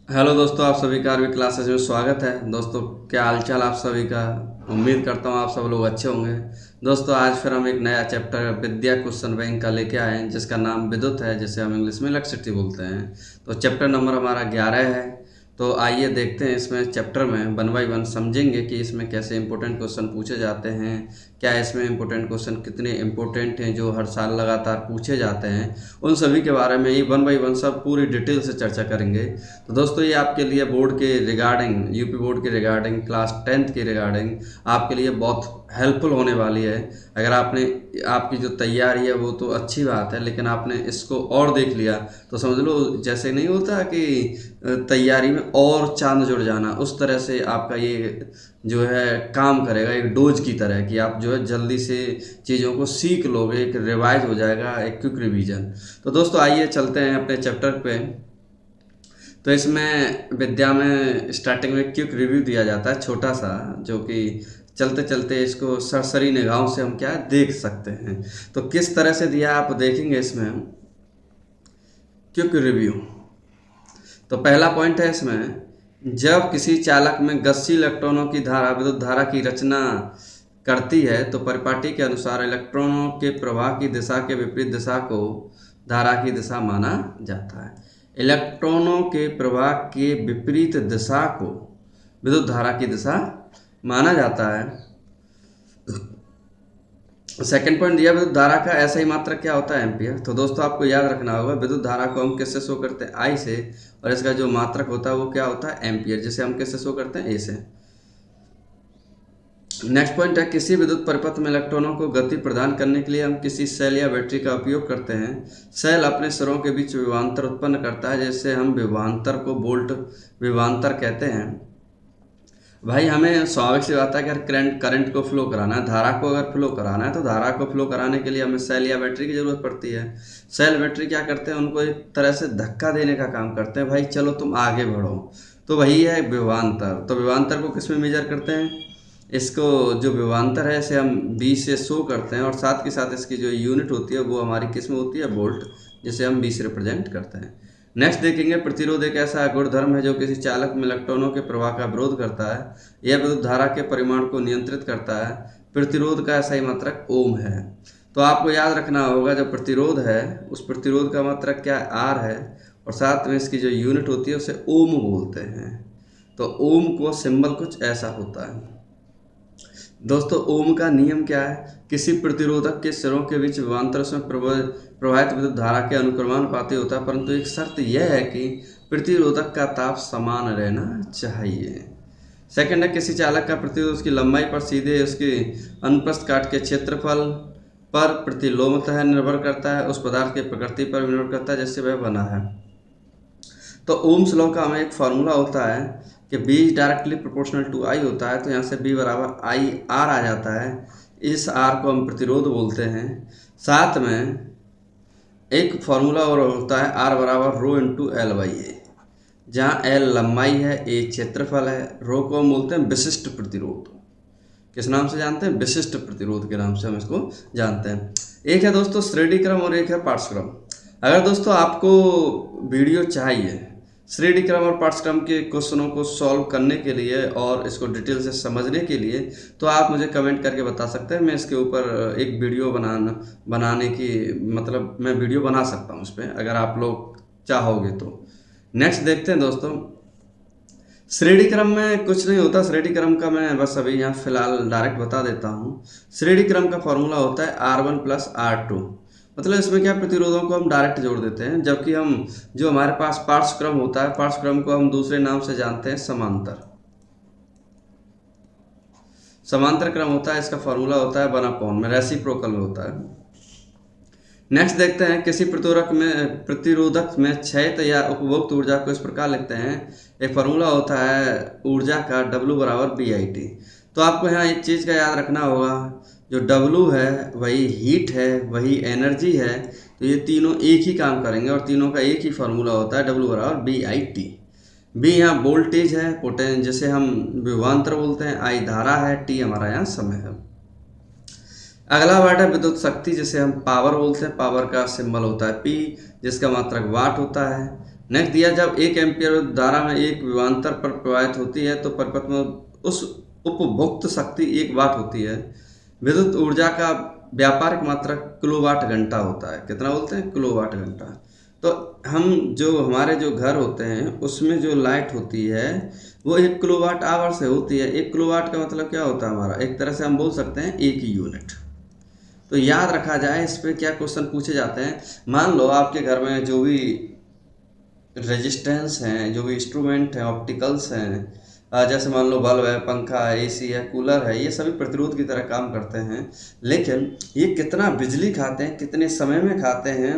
Hello दोस्तों, आप सभी का आरवी क्लासेस में स्वागत है। दोस्तों, क्या हालचाल आप सभी का। उम्मीद करता हूँ आप सब लोग अच्छे होंगे। दोस्तों, आज फिर हम एक नया चैप्टर विद्या क्वेश्चन बैंक का लेके आए हैं, जिसका नाम विद्युत है, जिसे हम इंग्लिश में इलेक्ट्रिसिटी बोलते हैं। तो चैप्टर नंबर हमारा 11 है। तो आइए देखते हैं, इसमें चैप्टर में वन बाई वन समझेंगे कि इसमें कैसे इंपॉर्टेंट क्वेश्चन पूछे जाते हैं, क्या इसमें इंपॉर्टेंट क्वेश्चन कितने इंपॉर्टेंट हैं जो हर साल लगातार पूछे जाते हैं। उन सभी के बारे में ये वन बाई वन सब पूरी डिटेल से चर्चा करेंगे। तो दोस्तों, ये आपके लिए बोर्ड के रिगार्डिंग, यूपी बोर्ड के रिगार्डिंग, क्लास 10th के रिगार्डिंग आपके लिए बहुत हेल्पफुल होने वाली है। अगर आपकी जो तैयारी है वो तो अच्छी बात है, लेकिन आपने इसको और देख लिया तो समझ लो जैसे नहीं होता कि तैयारी में और चांद जुड़ जाना, उस तरह से आपका ये जो है काम करेगा, एक डोज की तरह कि आप जो है जल्दी से चीज़ों को सीख लोगे, एक रिवाइज हो जाएगा, एक क्विक रिवीजन। तो दोस्तों, आइए चलते हैं अपने चैप्टर पे। तो इसमें विद्या में स्टार्टिंग में क्विक रिव्यू दिया जाता है, छोटा सा, जो कि चलते चलते इसको सरसरी निगाहों से हम क्या देख सकते हैं। तो किस तरह से दिया आप देखेंगे इसमें क्विक रिव्यू। तो पहला पॉइंट है इसमें, जब किसी चालक में गस्सी इलेक्ट्रॉनों की धारा विद्युत धारा की रचना करती है तो परिपाटी के अनुसार इलेक्ट्रॉनों के प्रवाह की दिशा के विपरीत दिशा को धारा की दिशा माना जाता है। इलेक्ट्रॉनों के प्रवाह के विपरीत दिशा को विद्युत धारा की दिशा माना जाता है। सेकंड पॉइंट दिया, विद्युत धारा का ऐसा ही मात्रक क्या होता है? एम्पियर। तो दोस्तों, आपको याद रखना होगा विद्युत धारा को हम किससे शो करते हैं? आई से, और इसका जो मात्रक होता है वो क्या होता है? एम्पियर, जिसे हम किससे शो करते हैं? ए से। नेक्स्ट पॉइंट है, किसी विद्युत परिपथ में इलेक्ट्रॉनों को गति प्रदान करने के लिए हम किसी सेल या बैटरी का उपयोग करते हैं। सेल अपने सिरों के बीच विभवांतर उत्पन्न करता है, जैसे हम विभवांतर को वोल्ट विभवांतर कहते हैं। भाई, हमें स्वाभाविक सी बात है कि अगर करंट को फ्लो कराना है, धारा को अगर फ्लो कराना है, तो धारा को फ्लो कराने के लिए हमें सेल या बैटरी की ज़रूरत पड़ती है। सेल बैटरी क्या करते हैं? उनको एक तरह से धक्का देने का काम करते हैं, भाई चलो तुम आगे बढ़ो। तो वही है विभवांतर। तो विभवांतर को किस में मेजर करते हैं? इसको जो विभवांतर है इसे हम बी से शो करते हैं, और साथ के साथ इसकी जो यूनिट होती है वो हमारी किस में होती है? वोल्ट, जिसे हम बी से रिप्रेजेंट करते हैं। नेक्स्ट देखेंगे, प्रतिरोध एक ऐसा गुणधर्म है जो किसी चालक में इलेक्ट्रॉनों के प्रवाह का विरोध करता है। यह विद्युत धारा के परिमाण को नियंत्रित करता है। प्रतिरोध का ऐसा ही मात्रक ओम है। तो आपको याद रखना होगा, जो प्रतिरोध है उस प्रतिरोध का मात्रक क्या है? आर है, और साथ में इसकी जो यूनिट होती है उसे ओम बोलते हैं। तो ओम को सिंबल कुछ ऐसा होता है। दोस्तों, ओम का नियम क्या है? किसी प्रतिरोधक के सिरों के बीच विभवांतर में प्रवाहित विद्युत धारा के अनुक्रमानुपाती होता है, परंतु एक शर्त यह है कि प्रतिरोधक का ताप समान रहना चाहिए। सेकंड है, किसी चालक का प्रतिरोध उसकी लंबाई पर सीधे उसके अनुप्रस्थ काट के क्षेत्रफल पर प्रतिलोमतः निर्भर करता है, उस पदार्थ की प्रकृति पर निर्भर करता है जिससे वह बना है। तो ओम्स लॉ का हमें एक फार्मूला होता है कि B directly proportional to I होता है। तो यहाँ से B बराबर आई आर आ जाता है। इस आर को हम प्रतिरोध बोलते हैं। साथ में एक फार्मूला और होता है आर बराबर रो इंटू एल बाई ए, जहाँ एल लंबाई है, ए क्षेत्रफल है, रो को हम बोलते हैं विशिष्ट प्रतिरोध। किस नाम से जानते हैं? विशिष्ट प्रतिरोध के नाम से हम इसको जानते हैं। एक है दोस्तों श्रेणी क्रम और एक है पार्श्वक्रम। अगर दोस्तों आपको वीडियो चाहिए श्रेणी क्रम और पाठ्यक्रम के क्वेश्चनों को सॉल्व करने के लिए और इसको डिटेल से समझने के लिए, तो आप मुझे कमेंट करके बता सकते हैं। मैं इसके ऊपर एक वीडियो बनाने की मतलब मैं वीडियो बना सकता हूँ उस पर, अगर आप लोग चाहोगे तो। नेक्स्ट देखते हैं दोस्तों, श्रेणी क्रम में कुछ नहीं होता। श्रेणी क्रम का मैं बस अभी यहाँ फिलहाल डायरेक्ट बता देता हूँ। श्रेणी क्रम का फॉर्मूला होता है R1 + R2। मतलब इसमें क्या, प्रतिरोधों को हम डायरेक्ट जोड़ देते हैं, जबकि हम जो हमारे पास पार्श्वक्रम होता है, पार्श्वक्रम को हम दूसरे नाम से जानते हैं समांतर। समांतर क्रम होता है, इसका फॉर्मूला होता है 1/, में रेसिप्रोकल में होता है। नेक्स्ट देखते हैं, किसी प्रतिरोधक में क्षयित या उपभोक्त ऊर्जा को इस प्रकार लिखते हैं। एक फार्मूला होता है ऊर्जा का W बराबर BIT। तो आपको यहाँ एक चीज़ का याद रखना होगा, जो W है वही हीट है, वही एनर्जी है। तो ये तीनों एक ही काम करेंगे और तीनों का एक ही फार्मूला होता है W बराबर BIT। B यहाँ वोल्टेज है, पोटेंशियल जिसे हम विभवांतर बोलते हैं, I धारा है, T हमारा यहाँ समय है। अगला वर्ड है विद्युत शक्ति, जिसे हम पावर बोलते हैं। पावर का सिंबल होता है P, जिसका मात्रक वाट होता है। नेक्स्ट दिया, जब 1 एम्पीयर विद्युत धारा में एक विभवांतर पर प्रवाहित होती है तो परिपथ में उस उपभोक्त शक्ति 1 वाट होती है। विद्युत ऊर्जा का व्यापारिक मात्रा किलोवाट घंटा होता है। कितना बोलते हैं? किलोवाट घंटा। तो हम जो हमारे जो घर होते हैं उसमें जो लाइट होती है वो 1 किलोवाट आवर से होती है। 1 किलोवाट का मतलब क्या होता है हमारा? एक तरह से हम बोल सकते हैं 1 यूनिट। तो याद रखा जाए, इस पे क्या क्वेश्चन पूछे जाते हैं। मान लो आपके घर में जो भी रेजिस्टेंस हैं, जो भी इंस्ट्रूमेंट हैं, ऑप्टिकल्स हैं, जैसे मान लो बल्ब है, पंखा है, एसी है, कूलर है, ये सभी प्रतिरोध की तरह काम करते हैं। लेकिन ये कितना बिजली खाते हैं, कितने समय में खाते हैं,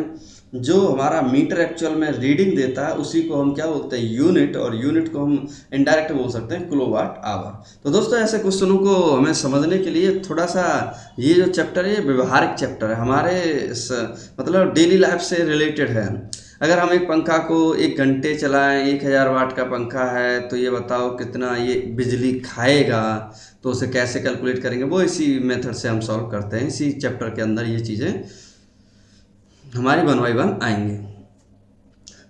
जो हमारा मीटर एक्चुअल में रीडिंग देता है उसी को हम क्या बोलते हैं? यूनिट। और यूनिट को हम इनडायरेक्ट बोल सकते हैं किलोवाट आवर। तो दोस्तों ऐसे क्वेश्चनों को हमें समझने के लिए थोड़ा सा ये जो चैप्टर है ये व्यवहारिक चैप्टर है, हमारे मतलब डेली लाइफ से रिलेटेड है। अगर हम एक पंखा को 1 घंटे चलाएं, 1000 वाट का पंखा है, तो ये बताओ कितना ये बिजली खाएगा, तो उसे कैसे कैलकुलेट करेंगे? वो इसी मेथड से हम सॉल्व करते हैं। इसी चैप्टर के अंदर ये चीज़ें हमारी 1 बाय 1 आएंगी।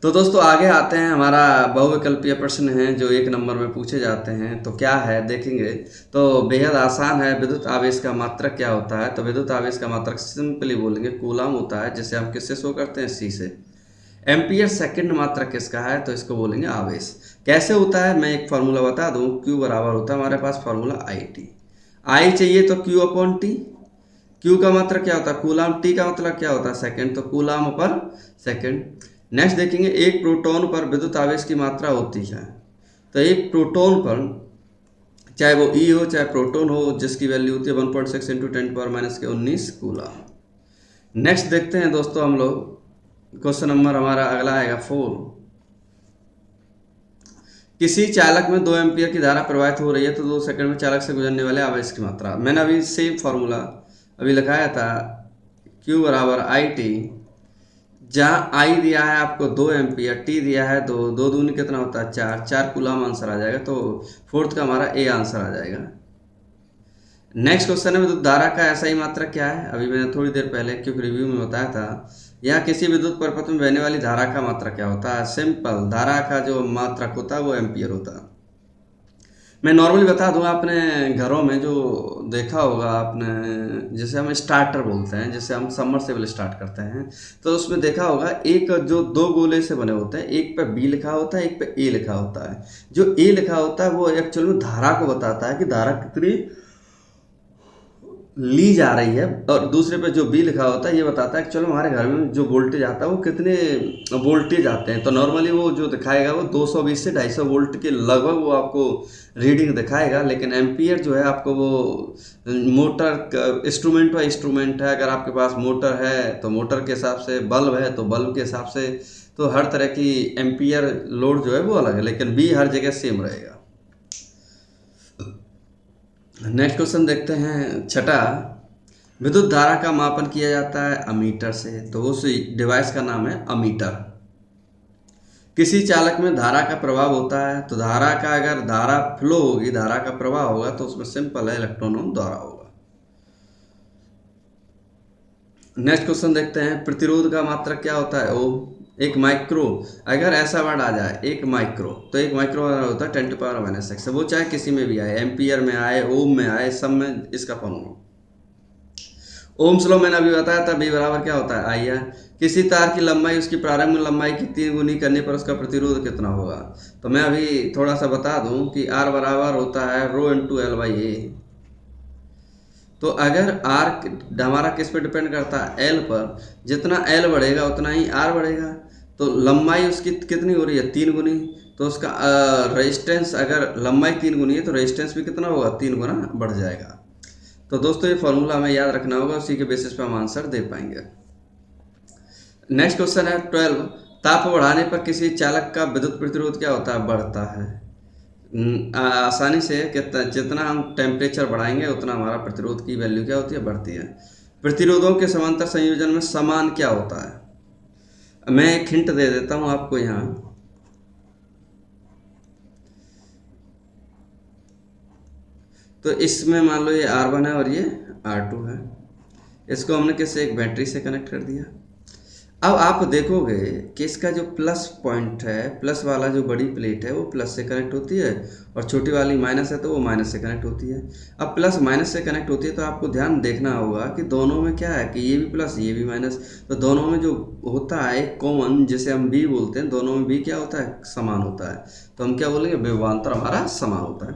तो दोस्तों आगे आते हैं, हमारा बहुविकल्पीय प्रश्न हैं जो 1 नंबर में पूछे जाते हैं। तो क्या है देखेंगे, तो बेहद आसान है। विद्युत आवेश का मात्रक क्या होता है? तो विद्युत आवेश का मात्रक सिंपली बोलेंगे कूलम होता है, जिसे हम किससे शो करते हैं? सी से। एम्पियर सेकंड मात्रक किसका है? तो इसको बोलेंगे आवेश। कैसे होता है मैं एक फार्मूला बता दूं। Q बराबर होता है हमारे पास फार्मूला IT। I चाहिए तो Q अपॉन टी। Q का मात्रक क्या होता है? कूलम। T का मतलब क्या होता है? सेकंड, तो कूलम पर सेकंड। नेक्स्ट देखेंगे, एक प्रोटॉन पर विद्युत आवेश की मात्रा होती है। तो एक प्रोटॉन पर, चाहे वो E हो चाहे प्रोटॉन हो, जिसकी वैल्यू होती है 1.6 × 10⁻⁻19 कूलम। नेक्स्ट देखते हैं दोस्तों हम लोग, क्वेश्चन नंबर हमारा अगला आएगा 4। किसी चालक में 2 एम्पीयर की धारा प्रवाहित हो रही है तो 2 सेकंड में चालक से गुजरने वाले आवेश की मात्रा। मैंने अभी सेम फार्मूला अभी लगाया था, Q बराबर IT। जहाँ I दिया है आपको 2 एम्पीयर, T दिया है 2, 2 दूनी कितना होता है? 4, 4 कूलम आंसर आ जाएगा। तो 4th का हमारा A आंसर आ जाएगा। नेक्स्ट क्वेश्चन है, विद्युत धारा का ऐसा ही मात्रक क्या है? अभी मैंने थोड़ी देर पहले क्योंकि रिव्यू में बताया था। यहाँ किसी विद्युत परिपथ में बहने वाली धारा का मात्रक क्या होता है? सिंपल, धारा का जो मात्रक होता है वो एम्पियर होता है। मैं नॉर्मली बता दूं, आपने घरों में जो देखा होगा आपने, जैसे हम स्टार्टर बोलते हैं, जैसे हम सबमर्सिबल स्टार्ट करते हैं, तो उसमें देखा होगा एक जो 2 गोले से बने होते हैं, एक पे B लिखा होता है, एक पे A लिखा होता है। जो A लिखा होता है वो एक्चुअल में धारा को बताता है कि धारा कितनी ली जा रही है, और दूसरे पे जो बी लिखा होता है ये बताता है कि चलो हमारे घर में जो वोल्टेज आता है वो कितने वोल्टेज आते हैं। तो नॉर्मली वो जो दिखाएगा वो 220 से 250 वोल्ट के लगभग वो आपको रीडिंग दिखाएगा। लेकिन एम्पियर जो है आपको वो मोटर इंस्ट्रूमेंट वाइज इंस्ट्रूमेंट है। अगर आपके पास मोटर है तो मोटर के हिसाब से, बल्ब है तो बल्ब के हिसाब से, तो हर तरह की एम्पियर लोड जो है वो अलग है, लेकिन बी हर जगह सेम रहेगा। नेक्स्ट क्वेश्चन देखते हैं 6। विद्युत धारा का मापन किया जाता है अमीटर से, तो उस डिवाइस का नाम है अमीटर। किसी चालक में धारा का प्रभाव होता है, तो धारा का, अगर धारा फ्लो होगी, धारा का प्रवाह होगा, तो उसमें सिंपल है इलेक्ट्रॉनों द्वारा होगा। नेक्स्ट क्वेश्चन देखते हैं, प्रतिरोध का मात्रक क्या होता है? ओम। एक माइक्रो, अगर ऐसा वर्ड आ जाए एक माइक्रो, तो एक माइक्रो होता है 10⁻⁻⁶। वो चाहे किसी में भी आए, एम्पियर में आए, ओम में आए, सब में इसका फॉर्मूला। ओम्स लॉ मैंने अभी बताया था, बी बराबर क्या होता है? आई है। किसी तार की लंबाई उसकी प्रारंभिक लंबाई की 3 गुनी करने पर उसका प्रतिरोध कितना होगा? तो मैं अभी थोड़ा सा बता दूं कि आर बराबर होता है रो × L/A। तो अगर आर हमारा किस पे डिपेंड करता है? एल पर। जितना एल बढ़ेगा उतना ही आर बढ़ेगा। तो लंबाई उसकी कितनी हो रही है? 3 गुनी। तो उसका रेजिस्टेंस, अगर लंबाई 3 गुनी है तो रेजिस्टेंस भी कितना होगा? 3 गुना बढ़ जाएगा। तो दोस्तों ये फॉर्मूला हमें याद रखना होगा, उसी के बेसिस पे हम आंसर दे पाएंगे। नेक्स्ट क्वेश्चन है 12। ताप बढ़ाने पर किसी चालक का विद्युत प्रतिरोध क्या होता है? बढ़ता है। आसानी से जितना हम टेम्परेचर बढ़ाएंगे उतना हमारा प्रतिरोध की वैल्यू क्या होती है? बढ़ती है। प्रतिरोधों के समांतर संयोजन में समान क्या होता है? मैं एक हिंट दे देता हूं आपको यहाँ। तो इसमें मान लो ये R1 है और ये R2 है। इसको हमने किससे? एक बैटरी से कनेक्ट कर दिया। अब आप देखोगे कि इसका जो प्लस पॉइंट है, प्लस वाला जो बड़ी प्लेट है वो प्लस से कनेक्ट होती है और छोटी वाली माइनस है तो वो माइनस से कनेक्ट होती है। अब प्लस माइनस से कनेक्ट होती है तो आपको ध्यान देखना होगा कि दोनों में क्या है कि ये भी प्लस ये भी माइनस, तो दोनों में जो होता है कॉमन जिसे हम बी बोलते हैं, दोनों में बी क्या होता है, समान होता है। तो हम क्या बोलेंगे, विभवांतर हमारा समान होता है।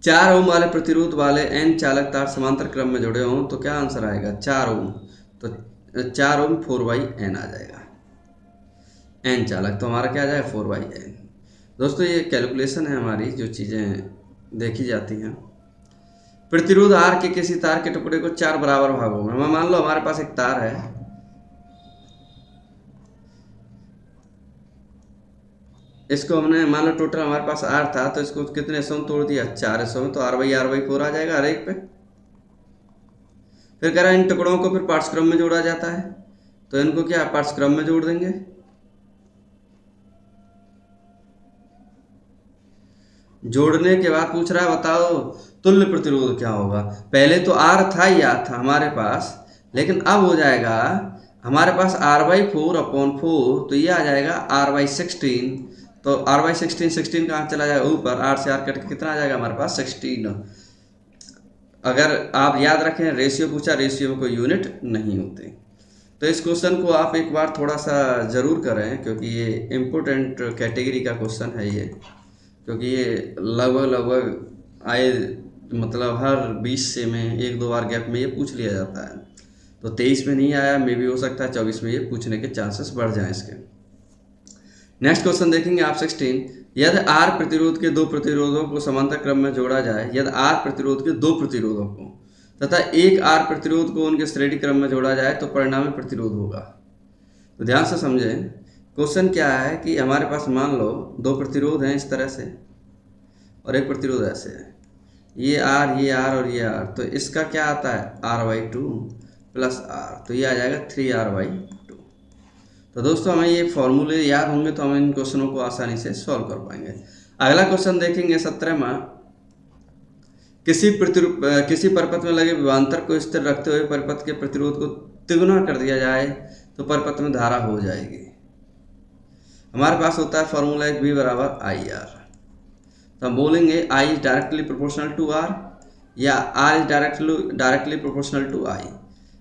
4 ओम वाले प्रतिरोध वाले n चालक तार समांतर क्रम में जुड़े हों तो क्या आंसर आएगा, 4 ओम। तो 4 ओम 4/n आ जाएगा, n चालक तो हमारा क्या आ जाएगा 4/n। दोस्तों ये कैलकुलेशन है हमारी, जो चीज़ें देखी जाती हैं। प्रतिरोध R के किसी तार के टुकड़े को 4 बराबर भागों में, मान लो हमारे पास एक तार है, इसको हमने मान लो टोटल हमारे पास R था तो इसको कितने हिस्सों में तोड़ दिया, 4 हिस्सों में, तो R/R/4 आ जाएगा हर एक पे। फिर कह रहा है इन टुकड़ों को फिर पार्ट्स क्रम में जोड़ा जाता है, तो इनको क्या पार्ट्स क्रम में जोड़ देंगे। जोड़ने के बाद पूछ रहा है बताओ तुल्य प्रतिरोध क्या होगा। पहले तो R था ही था हमारे पास, लेकिन अब हो जाएगा हमारे पास R/4/4, तो ये आ जाएगा R/16। तो R/16, 16 कहाँ चला जाएगा ऊपर, R से R कट के कितना आ जाएगा हमारे पास 16। अगर आप याद रखें रेशियो पूछा, रेशियो में कोई यूनिट नहीं होते। तो इस क्वेश्चन को आप एक बार थोड़ा सा ज़रूर करें, क्योंकि ये इम्पोर्टेंट कैटेगरी का क्वेश्चन है ये, क्योंकि ये लगभग आए मतलब हर 20 से में 1-2 बार गैप में ये पूछ लिया जाता है। तो 23 में नहीं आया, मे भी हो सकता है 24 में ये पूछने के चांसेस बढ़ जाएं इसके। नेक्स्ट क्वेश्चन देखेंगे आप 16। यदि R प्रतिरोध के 2 प्रतिरोधों को समांतर क्रम में जोड़ा जाए, यदि R प्रतिरोध के 2 प्रतिरोधों को तथा एक R प्रतिरोध को उनके श्रेणी क्रम में जोड़ा जाए तो परिणामी प्रतिरोध होगा। तो ध्यान से समझें, क्वेश्चन क्या है कि हमारे पास मान लो 2 प्रतिरोध हैं इस तरह से और एक प्रतिरोध ऐसे है, ये R, ये R और ये R, तो इसका क्या आता है R/2 प्लस R, तो ये आ जाएगा 3R/2। तो दोस्तों हमें ये फॉर्मूले याद होंगे तो हम इन क्वेश्चनों को आसानी से सॉल्व कर पाएंगे। अगला क्वेश्चन देखेंगे 17वां। किसी परिपथ में लगे विभवांतर को स्थिर रखते हुए परिपथ के प्रतिरोध को तिगुना कर दिया जाए तो परिपथ में धारा हो जाएगी। हमारे पास होता है फॉर्मूला V बराबर IR, तो हम बोलेंगे I is directly proportional to R या R is directly proportional to I।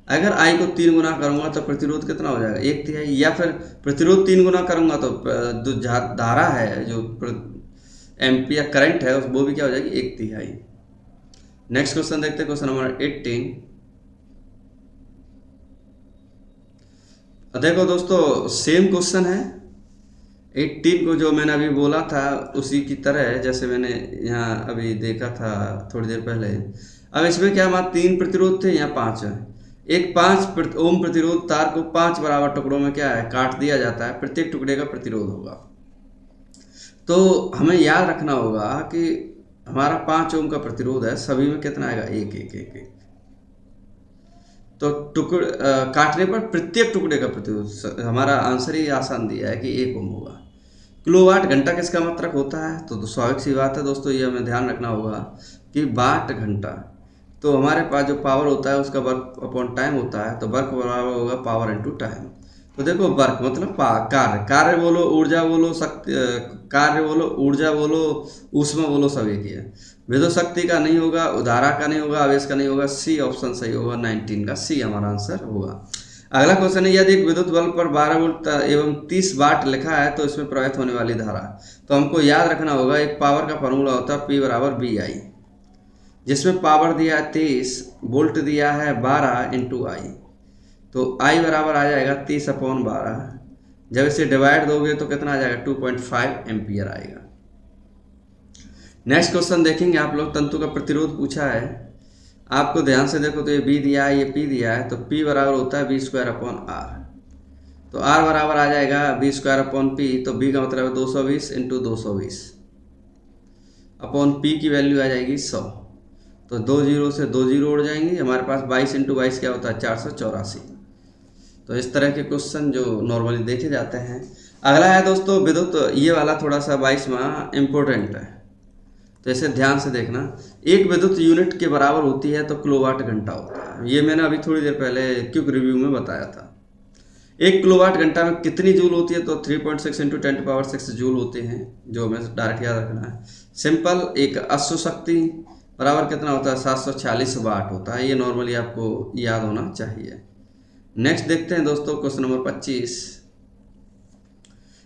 अगर I को 3 गुना करूंगा तो प्रतिरोध कितना हो जाएगा 1/3, या फिर प्रतिरोध 3 गुना करूंगा तो जो धारा है, जो एम्पियर करंट है, वो भी क्या हो जाएगी 1/3। नेक्स्ट क्वेश्चन देखते हैं, क्वेश्चन नंबर 18। देखो दोस्तों सेम क्वेश्चन है 18 को, जो मैंने अभी बोला था उसी की तरह जैसे मैंने यहाँ अभी देखा था थोड़ी देर पहले। अब इसमें क्या हमारे 3 प्रतिरोध थे, यहाँ 5 है। एक 5 ओम प्रतिरोध तार को 5 बराबर टुकड़ों में क्या है काट दिया जाता है, प्रत्येक टुकड़े का प्रतिरोध होगा। तो हमें याद रखना होगा कि हमारा 5 ओम का प्रतिरोध है, सभी में कितना आएगा 1। तो काटने पर प्रत्येक टुकड़े का प्रतिरोध, हमारा आंसर ही आसान दिया है कि 1 ओम होगा। किलोवाट घंटा किसका मात्रक होता है, तो स्वाभाविक सी बात है दोस्तों, ये हमें ध्यान रखना होगा कि वाट घंटा, तो हमारे पास जो पावर होता है उसका वर्क अपॉन टाइम होता है, तो वर्क बराबर होगा पावर इनटू टाइम। तो देखो वर्क मतलब कार्य बोलो, ऊर्जा बोलो, शक्ति, कार्य बोलो, ऊर्जा बोलो, ऊष्मा बोलो, सब एक ही है। विद्युत शक्ति का नहीं होगा, धारा का नहीं होगा, आवेश का नहीं होगा। सी ऑप्शन सही होगा, 19 का सी हमारा आंसर होगा। अगला क्वेश्चन है, यदि एक विद्युत बल्ब पर 12 वोल्ट एवं 30 वाट लिखा है तो इसमें प्रवाहित होने वाली धारा, तो हमको याद रखना होगा एक पावर का फॉर्मूला होता है P बराबर BI, जिसमें पावर दिया है 23, वोल्ट दिया है 12 इंटू I, तो I बराबर आ जाएगा 30/12। जब इसे डिवाइड दोगे तो कितना आ जाएगा 2.5 एम्पियर आएगा। नेक्स्ट क्वेश्चन देखेंगे आप लोग, तंतु का प्रतिरोध पूछा है, आपको ध्यान से देखो तो ये B दिया है, ये P दिया है, तो P बराबर होता है V²/R, तो R बराबर आ जाएगा V²/P, तो B का मतलब है 220 इंटू 220 अपॉन P की वैल्यू आ जाएगी 100, तो 2 जीरो से 2 जीरो उड़ जाएंगे, हमारे पास 22 इंटू 22 क्या होता है 484। तो इस तरह के क्वेश्चन जो नॉर्मली देखे जाते हैं। अगला है दोस्तों विद्युत, ये वाला थोड़ा सा 22वां इम्पोर्टेंट है, तो इसे ध्यान से देखना। एक विद्युत यूनिट के बराबर होती है तो किलोवाट घंटा होता है, ये मैंने अभी थोड़ी देर पहले क्विक रिव्यू में बताया था। 1 किलोवाट घंटा में कितनी जूल होती है? तो 3.6 इंटू 10⁻6 जूल होते हैं, जो हमें डायरेक्ट याद रखना है। सिंपल, एक अश्व शक्ति बराबर कितना होता है? 746 वाट होता है। ये नॉर्मली आपको याद होना चाहिए। नेक्स्ट देखते हैं दोस्तों क्वेश्चन नंबर 25।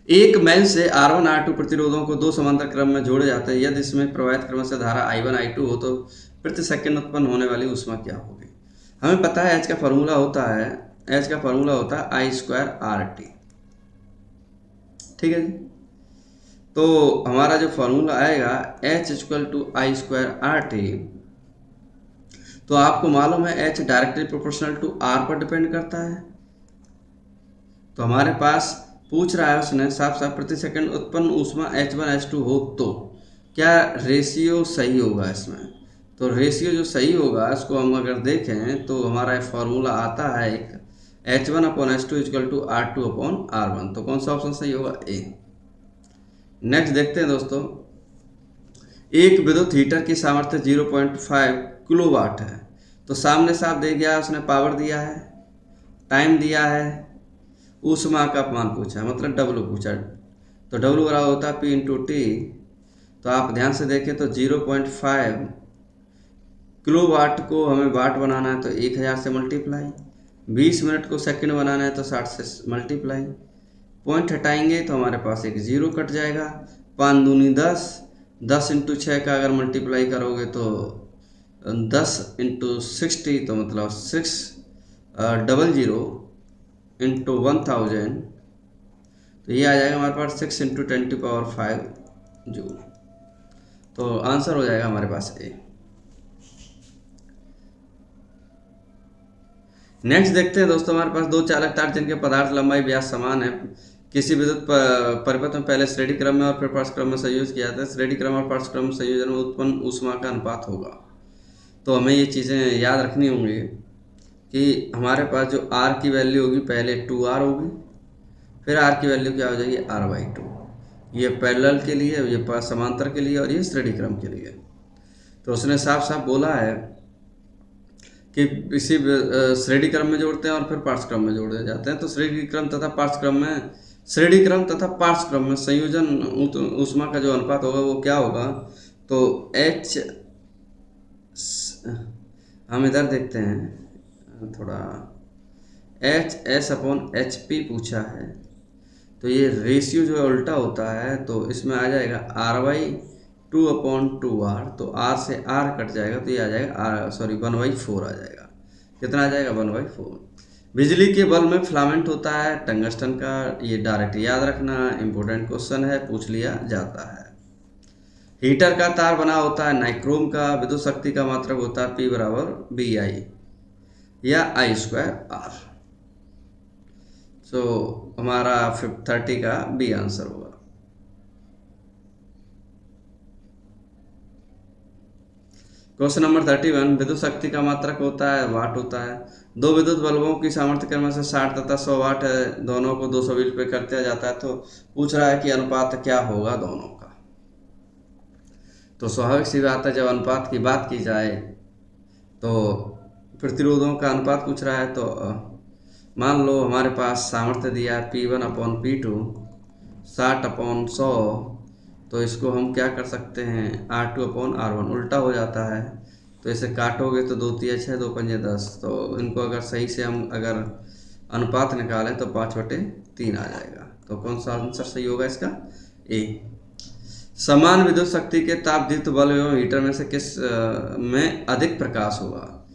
एक मेल से R1 R2 प्रतिरोधों को दो समांतर क्रम में जोड़े जाते हैं। यदि इसमें प्रवाहित क्रम से धारा I1 I2 हो तो प्रति सेकंड उत्पन्न होने वाली ऊष्मा क्या होगी? हमें पता है H का फॉर्मूला होता है I²RT। ठीक है जी। तो हमारा जो फॉर्मूला आएगा H = I²RT, तो आपको मालूम है H directly proportional to R पर डिपेंड करता है। तो हमारे पास पूछ रहा है उसने साफ साफ प्रति सेकंड उत्पन्न ऊष्मा H1 H2 हो तो क्या रेशियो सही होगा इसमें? तो रेशियो जो सही होगा इसको हम अगर देखें तो हमारा फॉर्मूला आता है एक H1/H2 = R2/R1। तो कौन सा ऑप्शन सही होगा? ए। नेक्स्ट देखते हैं दोस्तों, एक विद्युत हीटर की सामर्थ्य 0.5 किलोवाट है। तो सामने साफ दे गया, उसने पावर दिया है, टाइम दिया है, ऊष्मा का मान पूछा है, मतलब W पूछा। तो W बराबर होता है P × T। तो आप ध्यान से देखें तो 0.5 किलोवाट को हमें वाट बनाना है तो 1000 से मल्टीप्लाई, 20 मिनट को सेकंड बनाना है तो 60 से मल्टीप्लाई। पॉइंट हटाएंगे तो हमारे पास एक जीरो कट जाएगा। 5 दूनी 10, 10 × 6 का अगर मल्टीप्लाई करोगे तो 10 × 60, तो मतलब 600 × 1000, तो ये आ जाएगा हमारे पास 6 × 10⁵ जूल। तो आंसर हो जाएगा हमारे पास ए। नेक्स्ट देखते हैं दोस्तों, हमारे पास दो चालक तार जिनके पदार्थ लंबाई व्यास समान है किसी विद्युत परिपथ में पहले श्रेणी क्रम में और फिर पार्श्व क्रम में संयोजित किया जाता है। श्रेणी क्रम और पार्श्व क्रम संयोजन में उत्पन्न ऊष्मा का अनुपात होगा। तो हमें ये चीज़ें याद रखनी होंगी कि हमारे पास जो R की वैल्यू होगी पहले 2R होगी, फिर R की वैल्यू क्या हो जाएगी? R/2। ये पैरेलल के लिए, ये समांतर के लिए और ये श्रेणी क्रम के लिए। तो उसने साफ साफ बोला है कि इसी श्रेणी क्रम में जोड़ते हैं और फिर पार्श्व क्रम में जोड़े जाते हैं। तो श्रेणी क्रम तथा पार्श्व क्रम में संयोजन ऊष्मा का जो अनुपात होगा वो क्या होगा? तो H, हम इधर देखते हैं थोड़ा, HS/HP पूछा है। तो ये रेशियो जो है उल्टा होता है, तो इसमें आ जाएगा R/2/2R। तो R से R कट जाएगा तो ये आ जाएगा 1/4 आ जाएगा। कितना आ जाएगा? 1/4। बिजली के बल्ब में फिलामेंट होता है टंगस्टन का। ये डायरेक्ट याद रखना, इंपॉर्टेंट क्वेश्चन है, पूछ लिया जाता है। हीटर का तार बना होता है नाइक्रोम का। विद्युत शक्ति का मात्रक होता है P = BI या I²R। सो हमारा 30 का बी आंसर होगा। क्वेश्चन नंबर 31, विद्युत शक्ति का मात्रक होता है वाट होता है। दो विद्युत बल्बों की सामर्थ्य क्रम से 60 तथा 100 वाट है, दोनों को 220 पे कर दिया जाता है। तो पूछ रहा है कि अनुपात क्या होगा दोनों का। तो स्वाभाविक सी बात है, जब अनुपात की बात की जाए तो प्रतिरोधों का अनुपात पूछ रहा है। तो मान लो हमारे पास सामर्थ्य दिया है P1/P2 60/100। तो इसको हम क्या कर सकते हैं? R2/R1 उल्टा हो जाता है। तो इसे काटोगे तो 2 × 6 2 × 10। तो इनको अगर सही से हम अगर अनुपात निकालें तो 5/3 आ जाएगा। तो कौन सा आंसर सही होगा इसका? ए। समान विद्युत शक्ति के ताप दीप्त बल्ब एवं हीटर में से किस में अधिक प्रकाश होगा?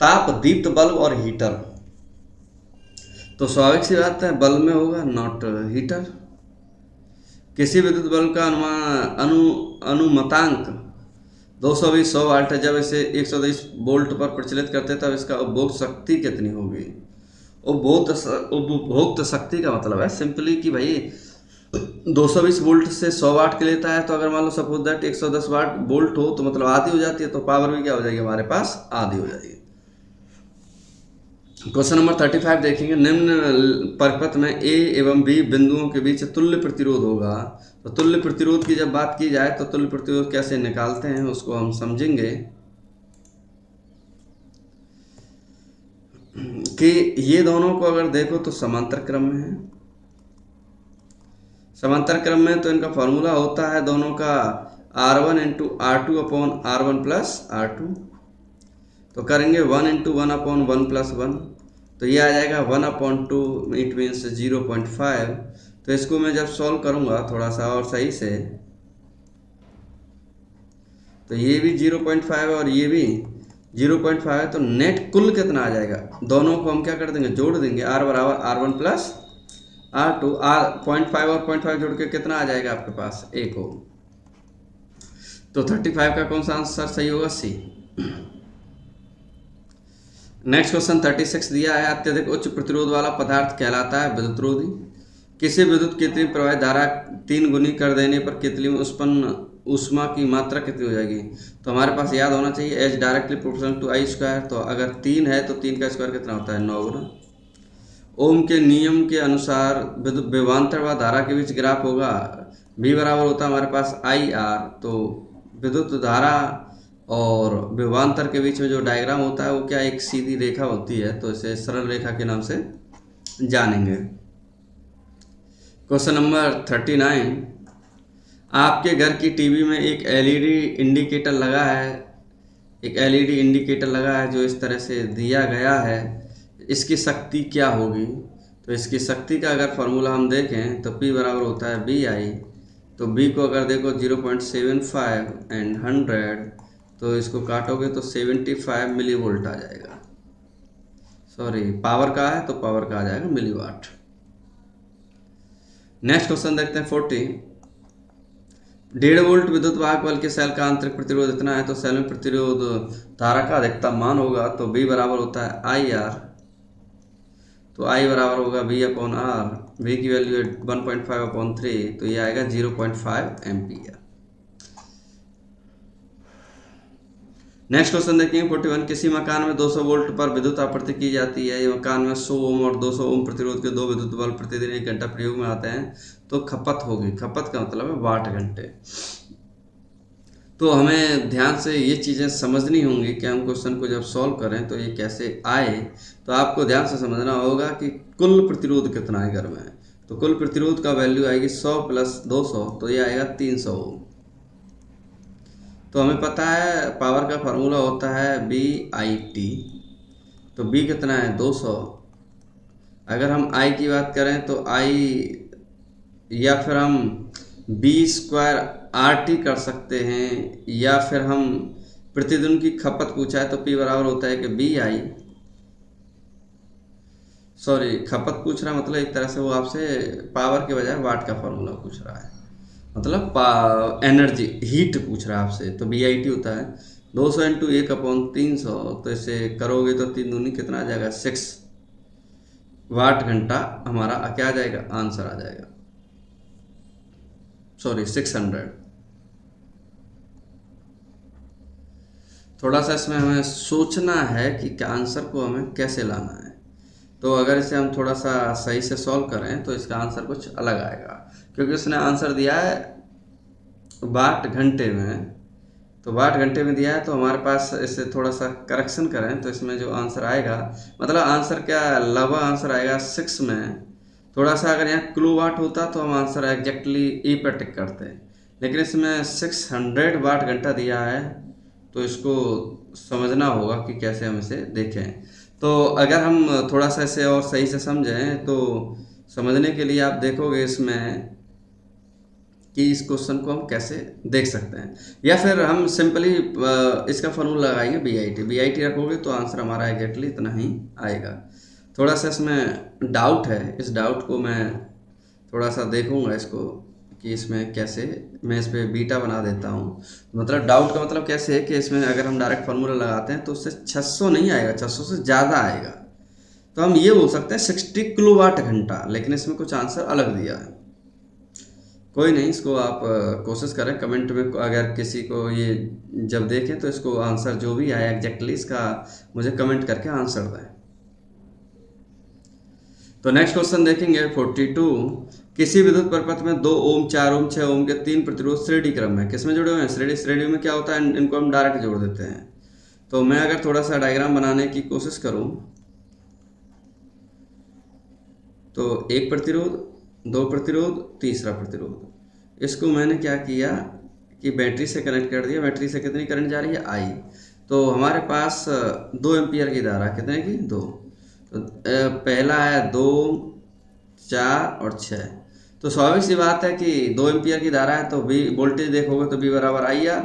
ताप दीप्त बल्ब और हीटर, तो स्वाभाविक सी बात है बल्ब में होगा, नॉट हीटर। किसी विद्युत बल्ब का अनुमतांक 220 100 वाट है। जब इसे 110 वोल्ट पर प्रचलित करते तब इसका उपभोग शक्ति कितनी होगी? उपभोक्त शक्ति का मतलब है सिंपली कि भाई 220 वोल्ट से 100 वाट के लेता है। तो अगर मान लो सपोज दैट 110 वोल्ट हो तो मतलब आधी हो जाती है। तो पावर भी क्या हो जाएगी हमारे पास? आधी हो जाएगी। क्वेश्चन नंबर 35 देखेंगे, निम्न परिपथ में A एवं B बिंदुओं के बीच तुल्य प्रतिरोध होगा। तो तुल्य प्रतिरोध की जब बात की जाए तो तुल्य प्रतिरोध कैसे निकालते हैं उसको हम समझेंगे। कि ये दोनों को अगर देखो तो समांतर क्रम में है। समांतर क्रम में तो इनका फॉर्मूला होता है दोनों का R1 into R2 upon R1 plus R2। तो करेंगे 1 इंटू 1 अपॉन 1 प्लस 1, तो ये आ जाएगा 1 अपॉन 2, इट मीन्स 0.5। तो इसको मैं जब सॉल्व करूँगा थोड़ा सा और सही से, तो ये भी 0.5 है और ये भी 0.5 है, तो नेट कुल कितना आ जाएगा? दोनों को हम क्या कर देंगे, जोड़ देंगे। R बराबर R1 प्लस R2, 0.5 और 0.5 जोड़ के कितना आ जाएगा आपके पास? 1 ओम। तो 35 का कौन सा आंसर सही होगा? सी। नेक्स्ट क्वेश्चन 36 दिया है, अत्यधिक उच्च प्रतिरोध वाला पदार्थ कहलाता है विद्युतरोधी। किसी विद्युत केतली में प्रवाहित धारा 3 गुनी कर देने पर केतली में उत्पन्न ऊष्मा की मात्रा कितनी हो जाएगी? तो हमारे पास याद होना चाहिए H directly proportional to I square. तो अगर 3 है तो 3 का स्क्वायर कितना होता है? 9 गुना। ओम के नियम के अनुसार विद्युत विभवांतर व धारा के बीच ग्राफ होगा। V बराबर होता है हमारे पास IR। तो विद्युत धारा और विभवांतर के बीच में जो डायग्राम होता है वो क्या, एक सीधी रेखा होती है, तो इसे सरल रेखा के नाम से जानेंगे। क्वेश्चन नंबर 39, आपके घर की टीवी में एक एलईडी इंडिकेटर लगा है। एक एलईडी इंडिकेटर लगा है जो इस तरह से दिया गया है। इसकी शक्ति क्या होगी? तो इसकी शक्ति का अगर फॉर्मूला हम देखें तो P बराबर होता है BI। तो B को अगर देखो 0.75 एंड 100, तो इसको काटोगे तो 75 मिली वोल्ट आ जाएगा। सॉरी, पावर का है तो पावर का आ जाएगा मिलीवाट। नेक्स्ट क्वेश्चन देखते हैं 40, 1.5 वोल्ट विद्युत वाहक बल के सेल का आंतरिक प्रतिरोध इतना है, तो सेल में प्रतिरोध धारा का अधिकतम मान होगा। तो B बराबर होता है IR। तो I बराबर होगा V अपॉन R। V की वैल्यू है 1.5 अपॉन 3, तो ये आएगा 0.5 एम्पियर। नेक्स्ट क्वेश्चन देखेंगे 41, किसी मकान में 200 वोल्ट पर विद्युत आपूर्ति की जाती है। ये मकान में 100 ओम और 200 ओम प्रतिरोध के 2 विद्युत बल्ब प्रतिदिन 1 घंटा प्रयोग में आते हैं, तो खपत होगी। खपत का मतलब है वाट घंटे। तो हमें ध्यान से ये चीज़ें समझनी होंगी कि हम क्वेश्चन को जब सॉल्व करें तो ये कैसे आए। तो आपको ध्यान से समझना होगा कि कुल प्रतिरोध कितना है घर में। तो कुल प्रतिरोध का वैल्यू आएगी 100 प्लस 200, तो ये आएगा 300 ओम। तो हमें पता है पावर का फार्मूला होता है BIT। तो B कितना है? 200। अगर हम I की बात करें तो I, या फिर हम B स्क्वायर RT कर सकते हैं, या फिर हम प्रतिदिन की खपत पूछा है तो P बराबर होता है कि BI। सॉरी, खपत पूछ रहा मतलब एक तरह से वो आपसे पावर के बजाय वाट का फार्मूला पूछ रहा है, मतलब एनर्जी हीट पूछ रहा है आपसे। तो BIT होता है 200 इंटू 1 अपॉन 300। तो इसे करोगे तो 3 दूनी कितना आ जाएगा? 6 वाट घंटा हमारा क्या आ जाएगा? आंसर आ जाएगा। सॉरी, 600। थोड़ा सा इसमें हमें सोचना है कि आंसर को हमें कैसे लाना है। तो अगर इसे हम थोड़ा सा सही से सॉल्व करें तो इसका आंसर कुछ अलग आएगा, क्योंकि उसने आंसर दिया है वाट घंटे में। तो वाट घंटे में दिया है, तो हमारे पास इसे थोड़ा सा करेक्शन करें तो इसमें जो आंसर आएगा, मतलब आंसर क्या लवा आंसर आएगा 6 में। थोड़ा सा अगर यहाँ किलो वाट होता तो हम आंसर एग्जैक्टली ई पर टिक करते, लेकिन इसमें 600 वाट घंटा दिया है, तो इसको समझना होगा कि कैसे हम इसे देखें। तो अगर हम थोड़ा सा इसे और सही से समझें तो समझने के लिए आप देखोगे इसमें कि इस क्वेश्चन को हम कैसे देख सकते हैं, या फिर हम सिंपली इसका फॉर्मूला लगाएंगे BIT रखोगे तो आंसर हमारा एग्जैक्टली इतना ही आएगा। थोड़ा सा इसमें डाउट है, इस डाउट को मैं थोड़ा सा देखूंगा इसको कि इसमें कैसे मैं इस पर बीटा बना देता हूँ। मतलब डाउट का मतलब कैसे है कि इसमें अगर हम डायरेक्ट फार्मूला लगाते हैं तो उससे 600 नहीं आएगा, 600 से ज़्यादा आएगा। तो हम ये बोल सकते हैं 60 किलो वाट घंटा, लेकिन इसमें कुछ आंसर अलग दिया है। कोई नहीं, इसको आप कोशिश करें कमेंट में, अगर किसी को ये जब देखें तो इसको आंसर जो भी आया एग्जैक्टली इसका मुझे कमेंट करके आंसर दें। तो नेक्स्ट क्वेश्चन देखेंगे 42, किसी विद्युत परिपथ में 2 ओम 4 ओम 6 ओम के 3 प्रतिरोध श्रेणी क्रम में किसमें जुड़े हुए हैं? श्रेणी में क्या होता है, इनको हम डायरेक्ट जोड़ देते हैं। तो मैं अगर थोड़ा सा डायग्राम बनाने की कोशिश करूं तो एक प्रतिरोध, दो प्रतिरोध, तीसरा प्रतिरोध। इसको मैंने क्या किया कि बैटरी से कनेक्ट कर दिया। बैटरी से कितनी करंट जा रही है, आई। तो हमारे पास 2 एम्पियर की धारा, कितने की, 2। तो पहला है 2, 4 और 6। तो स्वाभाविक सी बात है कि 2 एम्पियर की धारा है तो बी वोल्टेज देखोगे तो बी बराबर आई आर।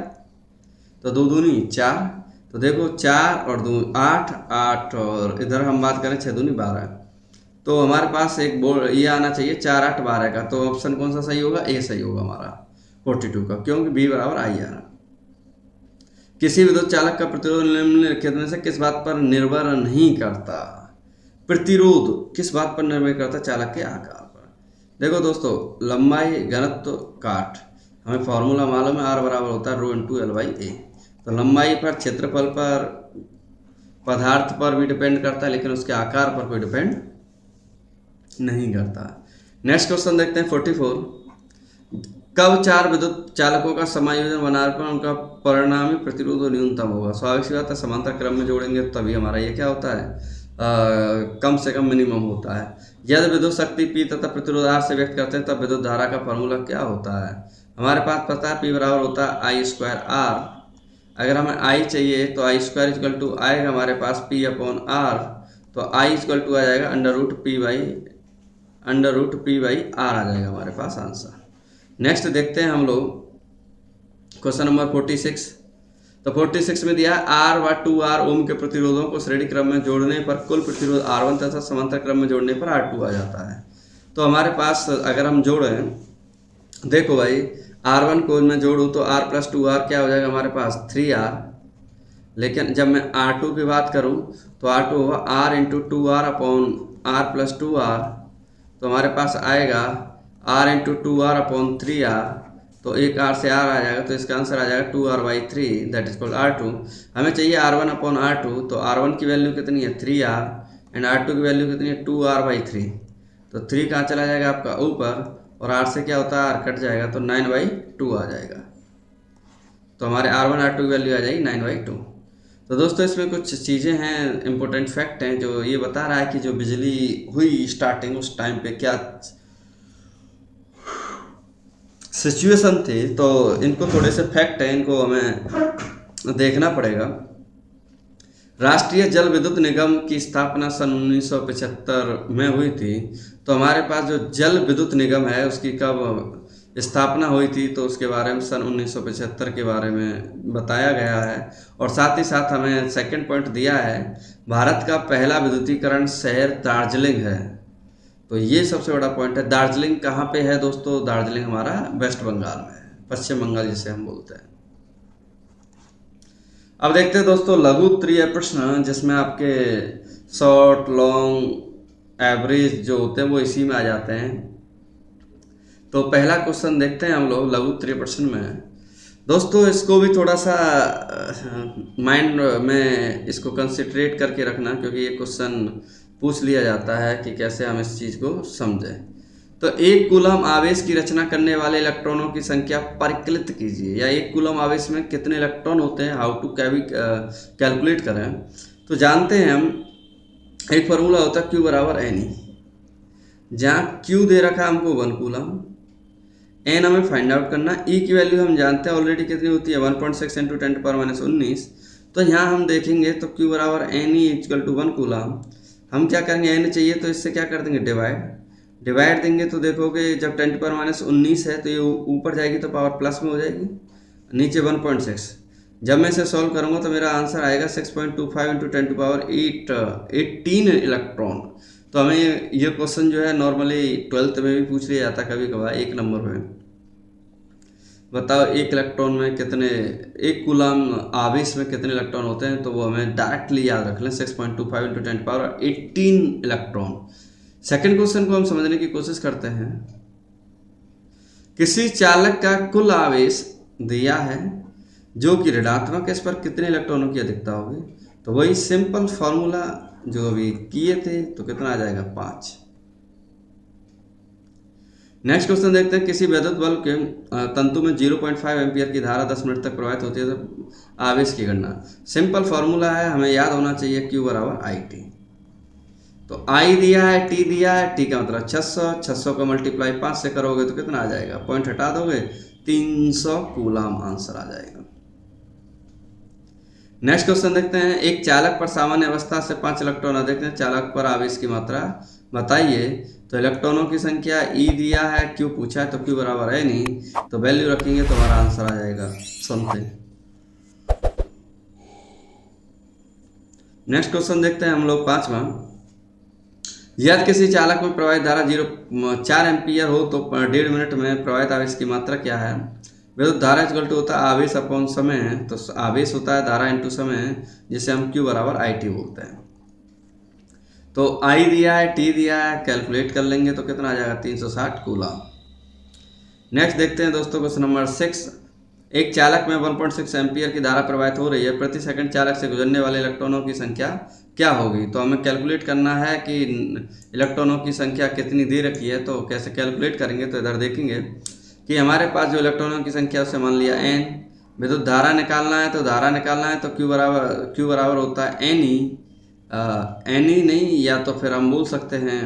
तो 2 दूनी 4, तो देखो 4 और 2 8, 8 और इधर हम बात करें 6 दूनी 12। तो हमारे पास एक ये आना चाहिए 4 8 12 का। तो ऑप्शन कौन सा सही होगा, ए सही होगा हमारा 42 का, क्योंकि बी बराबर आई आर। किसी विद्युत चालक का प्रतिरोध निम्नलिखित में से किस बात पर निर्भर नहीं करता। प्रतिरोध किस बात पर निर्भर करता, चालक के आकार पर। देखो दोस्तों, लंबाई, घनत्व, काट, हमें फॉर्मूला मालूम है, आर बराबर होता है रो इंटू एल बाई ए। तो लंबाई पर, क्षेत्रफल पर, पदार्थ पर भी डिपेंड करता है, लेकिन उसके आकार पर कोई डिपेंड नहीं करता। नेक्स्ट क्वेश्चन देखते हैं 44। कब 4 विद्युत चालकों का समायोजन बनाने पर उनका परिणामी प्रतिरोध न्यूनतम होगा। स्वाभाविक सी बात है, समांतर क्रम में जोड़ेंगे तभी हमारा ये क्या होता है, कम से कम मिनिमम होता है। यदि विद्युत शक्ति P तथा प्रतिरोध R से व्यक्त करते हैं तब विद्युत धारा का फॉर्मूला क्या होता है। हमारे पास पता है P बराबर होता है आई स्क्वायर R। अगर हमें I चाहिए तो आई स्क्वायर इक्वल टू आएगा हमारे पास P अपॉन R। तो I इक्वल टू आ जाएगा under root P by R आ जाएगा हमारे पास आंसर। नेक्स्ट देखते हैं हम लोग क्वेश्चन नंबर 46। तो 46 में दिया R व 2R ओम के प्रतिरोधों को श्रेणी क्रम में जोड़ने पर कुल प्रतिरोध R1 तथा समांतर क्रम में जोड़ने पर R2 आ जाता है। तो हमारे पास अगर हम जोड़ें, देखो भाई R1 को मैं जोड़ूँ तो R प्लस 2R क्या हो जाएगा हमारे पास 3R। लेकिन जब मैं R2 की बात करूँ तो R2 होगा R into 2R upon R plus 2R। तो हमारे पास आएगा R into 2R upon 3R। तो एक R से R आ जाएगा, तो इसका आंसर आ जाएगा 2R by 3 that is called R2। हमें चाहिए R1 अपॉन R2। तो R1 की वैल्यू कितनी है 3R एंड R2 की वैल्यू कितनी है 2R बाई 3। तो 3 कहाँ चला जाएगा आपका ऊपर, और R से क्या होता है R कट जाएगा तो 9 बाई 2 आ जाएगा। तो हमारे R1 R2 की वैल्यू आ जाएगी 9 बाई 2। तो दोस्तों इसमें कुछ चीज़ें हैं, इंपॉर्टेंट फैक्ट हैं जो ये बता रहा है कि जो बिजली हुई स्टार्टिंग उस टाइम पे क्या सिचुएशन थी। तो इनको थोड़े से फैक्ट हैं, इनको हमें देखना पड़ेगा। राष्ट्रीय जल विद्युत निगम की स्थापना सन 1975 में हुई थी। तो हमारे पास जो जल विद्युत निगम है उसकी कब स्थापना हुई थी, तो उसके बारे में सन 1975 के बारे में बताया गया है। और साथ ही साथ हमें सेकंड पॉइंट दिया है, भारत का पहला विद्युतीकरण शहर दार्जिलिंग है। तो ये सबसे बड़ा पॉइंट है। दार्जिलिंग कहाँ पे है दोस्तों, दार्जिलिंग हमारा वेस्ट बंगाल में है, पश्चिम बंगाल जिसे हम बोलते हैं। अब देखते हैं दोस्तों लघु उत्तरीय प्रश्न, जिसमें आपके शॉर्ट, लॉन्ग, एवरेज जो होते हैं वो इसी में आ जाते हैं। तो पहला क्वेश्चन देखते हैं हम लोग लघु उत्तरीय प्रश्न में। दोस्तों इसको भी थोड़ा सा माइंड में इसको कंसिडरेट करके रखना, क्योंकि ये क्वेश्चन पूछ लिया जाता है कि कैसे हम इस चीज़ को समझें। तो एक कूलम आवेश की रचना करने वाले इलेक्ट्रॉनों की संख्या परिकलित कीजिए, या एक कूलम आवेश में कितने इलेक्ट्रॉन होते हैं, हाउ टू कैलकुलेट करें। तो जानते हैं हम, एक फार्मूला होता है Q बराबर NE, जहाँ Q दे रखा है हमको 1 कूलम, N हमें फाइंड आउट करना। E की वैल्यू हम जानते हैं ऑलरेडी कितनी होती है 1.6 इंटू 10⁻⁻19। तो यहाँ हम देखेंगे तो Q बराबर NE इक्वल टू 1 कूलम। हम क्या करेंगे, N चाहिए तो इससे क्या कर देंगे डिवाइड देंगे। तो देखोगे जब 10⁻19 है तो ये ऊपर जाएगी तो पावर प्लस में हो जाएगी, नीचे 1.6। जब मैं इसे सॉल्व करूँगा तो मेरा आंसर आएगा 6.25 इंटू 10⁻8 इलेक्ट्रॉन। तो हमें ये क्वेश्चन जो है नॉर्मली 12th में भी पूछ लिया जाता है कभी कभार, 1 नंबर में। बताओ एक इलेक्ट्रॉन में कितने, एक कूलम आवेश में कितने इलेक्ट्रॉन होते हैं। तो वो हमें डायरेक्टली याद रख लें 6.25 इंटू 10⁻18 इलेक्ट्रॉन। सेकंड क्वेश्चन को हम समझने की कोशिश करते हैं। किसी चालक का कुल आवेश दिया है जो कि ऋणात्मक, इस पर कितने इलेक्ट्रॉनों की अधिकता होगी। तो वही सिंपल फॉर्मूला जो अभी किए थे, तो कितना आ जाएगा 5। नेक्स्ट क्वेश्चन देखते हैं। किसी विद्युत बल्ब के तंतु में 0.5 एम्पियर की धारा 10 मिनट तक प्रवाहित होती है, तो आवेश की गणना। सिंपल फॉर्मूला है, हमें याद होना चाहिए Q बराबर IT। तो आई दिया है, टी दिया है, टी का मतलब 600, 600 का मल्टीप्लाई 5 से करोगे तो कितना आ जाएगा, पॉइंट हटा दोगे 300 कूलाम आंसर आ जाएगा। नेक्स्ट क्वेश्चन देखते हैं, एक चालक पर सामान्य अवस्था से 5 इलेक्ट्रॉन अधिक हैं, चालक पर आवेश की मात्रा बताइए। तो इलेक्ट्रॉनों की संख्या ई दिया है, क्यू पूछा है, तो क्यू बराबर है नहीं, तो वैल्यू रखेंगे तो हमारा आंसर आ जाएगा समथिंग। नेक्स्ट क्वेश्चन देखते हैं हम लोग 5वां, यदि किसी चालक में प्रवाहित धारा 4 एम्पियर हो तो 1.5 मिनट में प्रवाहित आवेश की मात्रा क्या है। विद्युत धारा इक्वल टू होता है आवेश अपॉन समय है, तो आवेश होता है धारा इंटू समय, जिसे हम Q बराबर IT बोलते हैं। तो I दिया है, T दिया है, कैलकुलेट कर लेंगे तो कितना आ जाएगा 360 कूलाम। नेक्स्ट देखते हैं दोस्तों क्वेश्चन नंबर 6, एक चालक में 1.6 एम्पियर की धारा प्रवाहित हो रही है, प्रति सेकंड चालक से गुजरने वाले इलेक्ट्रॉनों की संख्या क्या होगी। तो हमें कैलकुलेट करना है कि इलेक्ट्रॉनों की संख्या कितनी दे रखी है, तो कैसे कैलकुलेट करेंगे। तो इधर देखेंगे कि हमारे पास जो इलेक्ट्रॉनों की संख्या उससे मान लिया n, विद्युत धारा निकालना है, तो धारा निकालना है तो Q बराबर होता है NE नहीं, या तो फिर हम बोल सकते हैं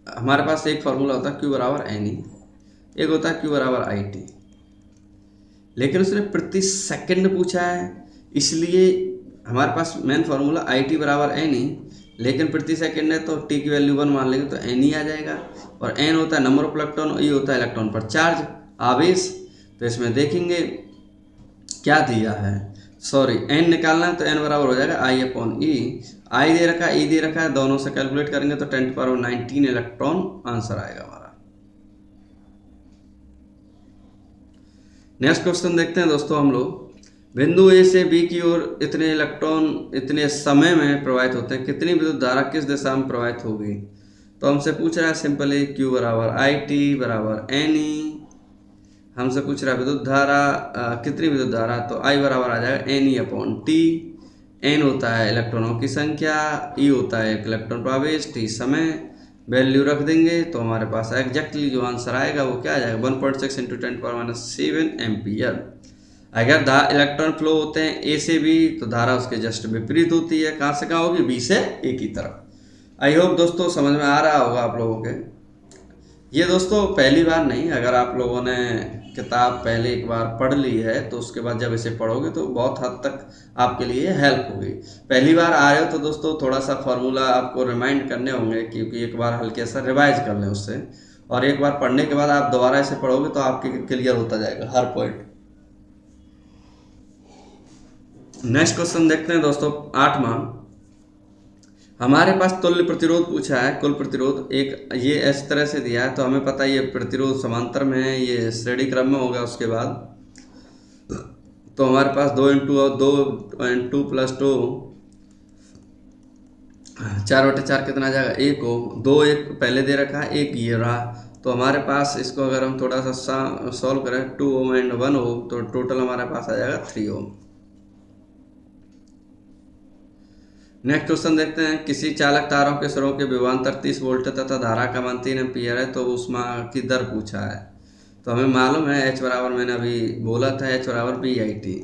हमारे पास एक फार्मूला होता है Q बराबर NE, एक होता है Q बराबर IT, लेकिन उसने प्रति सेकंड पूछा है, इसलिए हमारे पास मेन फार्मूला IT बराबर NE, लेकिन प्रति सेकंड है तो T की वैल्यू 1 मान लेंगे तो NE आ जाएगा, और N होता है नंबर ऑफ इलेक्ट्रॉन, E होता है इलेक्ट्रॉन पर चार्ज आवेश। तो इसमें देखेंगे क्या दिया है, सॉरी N निकालना है तो N बराबर हो जाएगा I अपॉन E, I दे रखा है, E दे रखा है, दोनों से कैलकुलेट करेंगे तो 10⁻19 इलेक्ट्रॉन आंसर आएगा हमारा। नेक्स्ट क्वेश्चन देखते हैं दोस्तों हम लोग, बिंदु ए से बी की ओर इतने इलेक्ट्रॉन इतने समय में प्रवाहित होते हैं, कितनी विद्युत धारा किस दिशा में प्रवाहित होगी। तो हमसे पूछ रहा है सिंपली Q बराबर IT बराबर NE, हमसे पूछ रहा है विद्युत धारा कितनी विद्युत धारा, तो I बराबर आ जाएगा NE अपॉन T, N होता है इलेक्ट्रॉनों की संख्या, E होता है एक इलेक्ट्रॉन प्रवेश, T समय, वैल्यू रख देंगे तो हमारे पास एग्जैक्टली जो आंसर आएगा वो क्या आ जाएगा 1.6 × 10⁻⁷ एम्पियर। अगर इलेक्ट्रॉन फ्लो होते हैं ए से बी तो धारा उसके जस्ट विपरीत होती है, कहाँ से कहाँ होगी, बी से ए की तरफ। आई होप दोस्तों समझ में आ रहा होगा आप लोगों के। ये दोस्तों पहली बार नहीं, अगर आप लोगों ने किताब पहले एक बार पढ़ ली है तो उसके बाद जब इसे पढ़ोगे तो बहुत हद तक आपके लिए हेल्प होगी। पहली बार आ रहे हो तो दोस्तों थोड़ा सा फार्मूला आपको रिमाइंड करने होंगे, क्योंकि एक बार हल्के सा रिवाइज कर लें उससे, और एक बार पढ़ने के बाद आप दोबारा इसे पढ़ोगे तो आपके क्लियर होता जाएगा हर पॉइंट। नेक्स्ट क्वेश्चन देखते हैं दोस्तों 8वां, हमारे पास तुल्य प्रतिरोध पूछा है, कुल प्रतिरोध एक ये इस तरह से दिया है, तो हमें पता है ये प्रतिरोध समांतर में है, ये श्रेणी क्रम में होगा। उसके बाद तो हमारे पास 2 × 2 + 2 4/4 कितना आ जाएगा 1 हो, 2 1 पहले दे रखा है, 1 ये रहा, तो हमारे पास इसको अगर हम थोड़ा सा सॉल्व करें 2 Ω एंड 1 Ω तो टोटल हमारे पास आ जाएगा 3 Ω। नेक्स्ट क्वेश्चन देखते हैं, किसी चालक तारों के सिरों के विभवांतर 30 वोल्ट तथा धारा का मान 3 एम्पियर है, तो ऊष्मा की दर पूछा है। तो हमें मालूम है H बराबर मैंने अभी बोला था H बराबर BIT,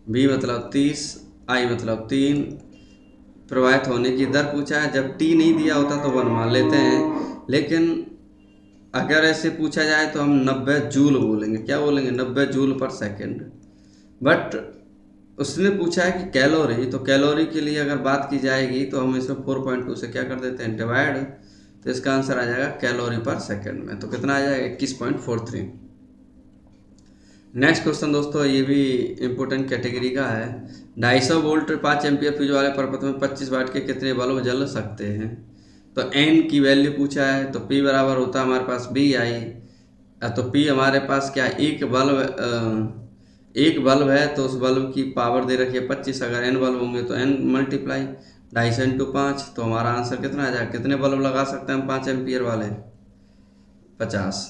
B मतलब 30, I मतलब 3, प्रवाहित होने की दर पूछा है। जब T नहीं दिया होता तो 1 मान लेते हैं, लेकिन अगर ऐसे पूछा जाए तो हम 90 जूल बोलेंगे, क्या बोलेंगे 90 जूल पर सेकेंड। बट उसने पूछा है कि कैलोरी, तो कैलोरी के लिए अगर बात की जाएगी तो हम इसमें 4.2 से क्या कर देते हैं डिवाइड, तो इसका आंसर आ जाएगा कैलोरी पर सेकंड में, तो कितना आ जाएगा 21.43। नेक्स्ट क्वेश्चन दोस्तों ये भी इम्पोर्टेंट कैटेगरी का है, 250 वोल्ट 5 एम्पियर फ्यूज वाले परपथ में 25 वाट के कितने बल्ब जल सकते हैं। तो N की वैल्यू पूछा है, तो P बराबर होता है हमारे पास BI, तो P हमारे पास क्या एक बल्ब है, तो उस बल्ब की पावर दे रखी है 25, अगर N बल्ब होंगे तो N मल्टीप्लाई 250 × 5, तो हमारा आंसर कितना आ जाएगा, कितने बल्ब लगा सकते हैं हम 5 एम्पियर वाले 50।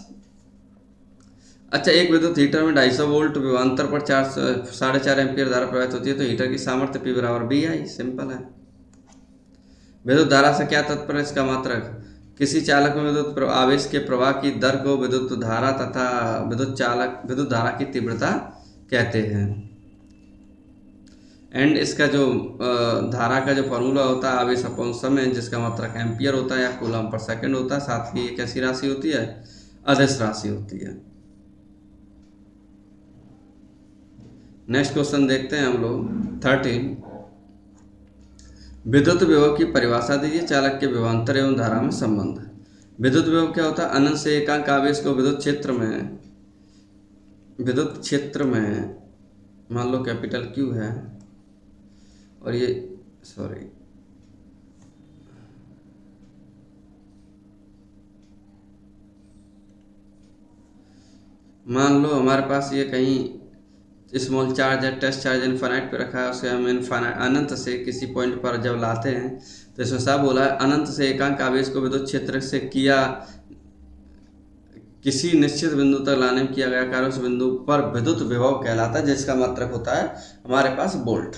अच्छा, एक विद्युत हीटर में 250 वोल्ट विभवांतर पर 4.5 एम्पियर धारा प्रवाहित होती है, तो हीटर की सामर्थ्य P बराबर BI, सिंपल है। विद्युत धारा से क्या तात्पर्य, इसका मात्रक। किसी चालक में विद्युत आवेश के प्रवाह की दर को विद्युत धारा तथा विद्युत धारा की तीव्रता कहते हैं। एंड इसका जो धारा का जो फॉर्मूला होता है आवेश अपॉन समय, जिसका मात्रक एम्पियर होता है या कूलम पर सेकंड होता है। साथ ही ये कैसी राशि होती है? अदिश राशि होती है। नेक्स्ट क्वेश्चन देखते हैं हम लोग 13। विद्युत विभव की परिभाषा दीजिए, चालक के विभवांतर एवं धारा में संबंध। विद्युत विभव क्या होता है? अनंत से एकांक आवेश को विद्युत क्षेत्र में मान लो कैपिटल क्यू है और ये मान लो हमारे पास ये कहीं स्मॉल चार्ज है, टेस्ट चार्ज इनफाइनाइट पे रखा है, उसे हम इनफाइनाइट अनंत से किसी पॉइंट पर जब लाते हैं तो इसमें साफ बोला है अनंत से एकांक आवेश को विद्युत क्षेत्र से किसी निश्चित बिंदु तक लाने में किया गया कार्य उस बिंदु पर विद्युत विभव कहलाता है, जिसका मात्रक होता है हमारे पास वोल्ट।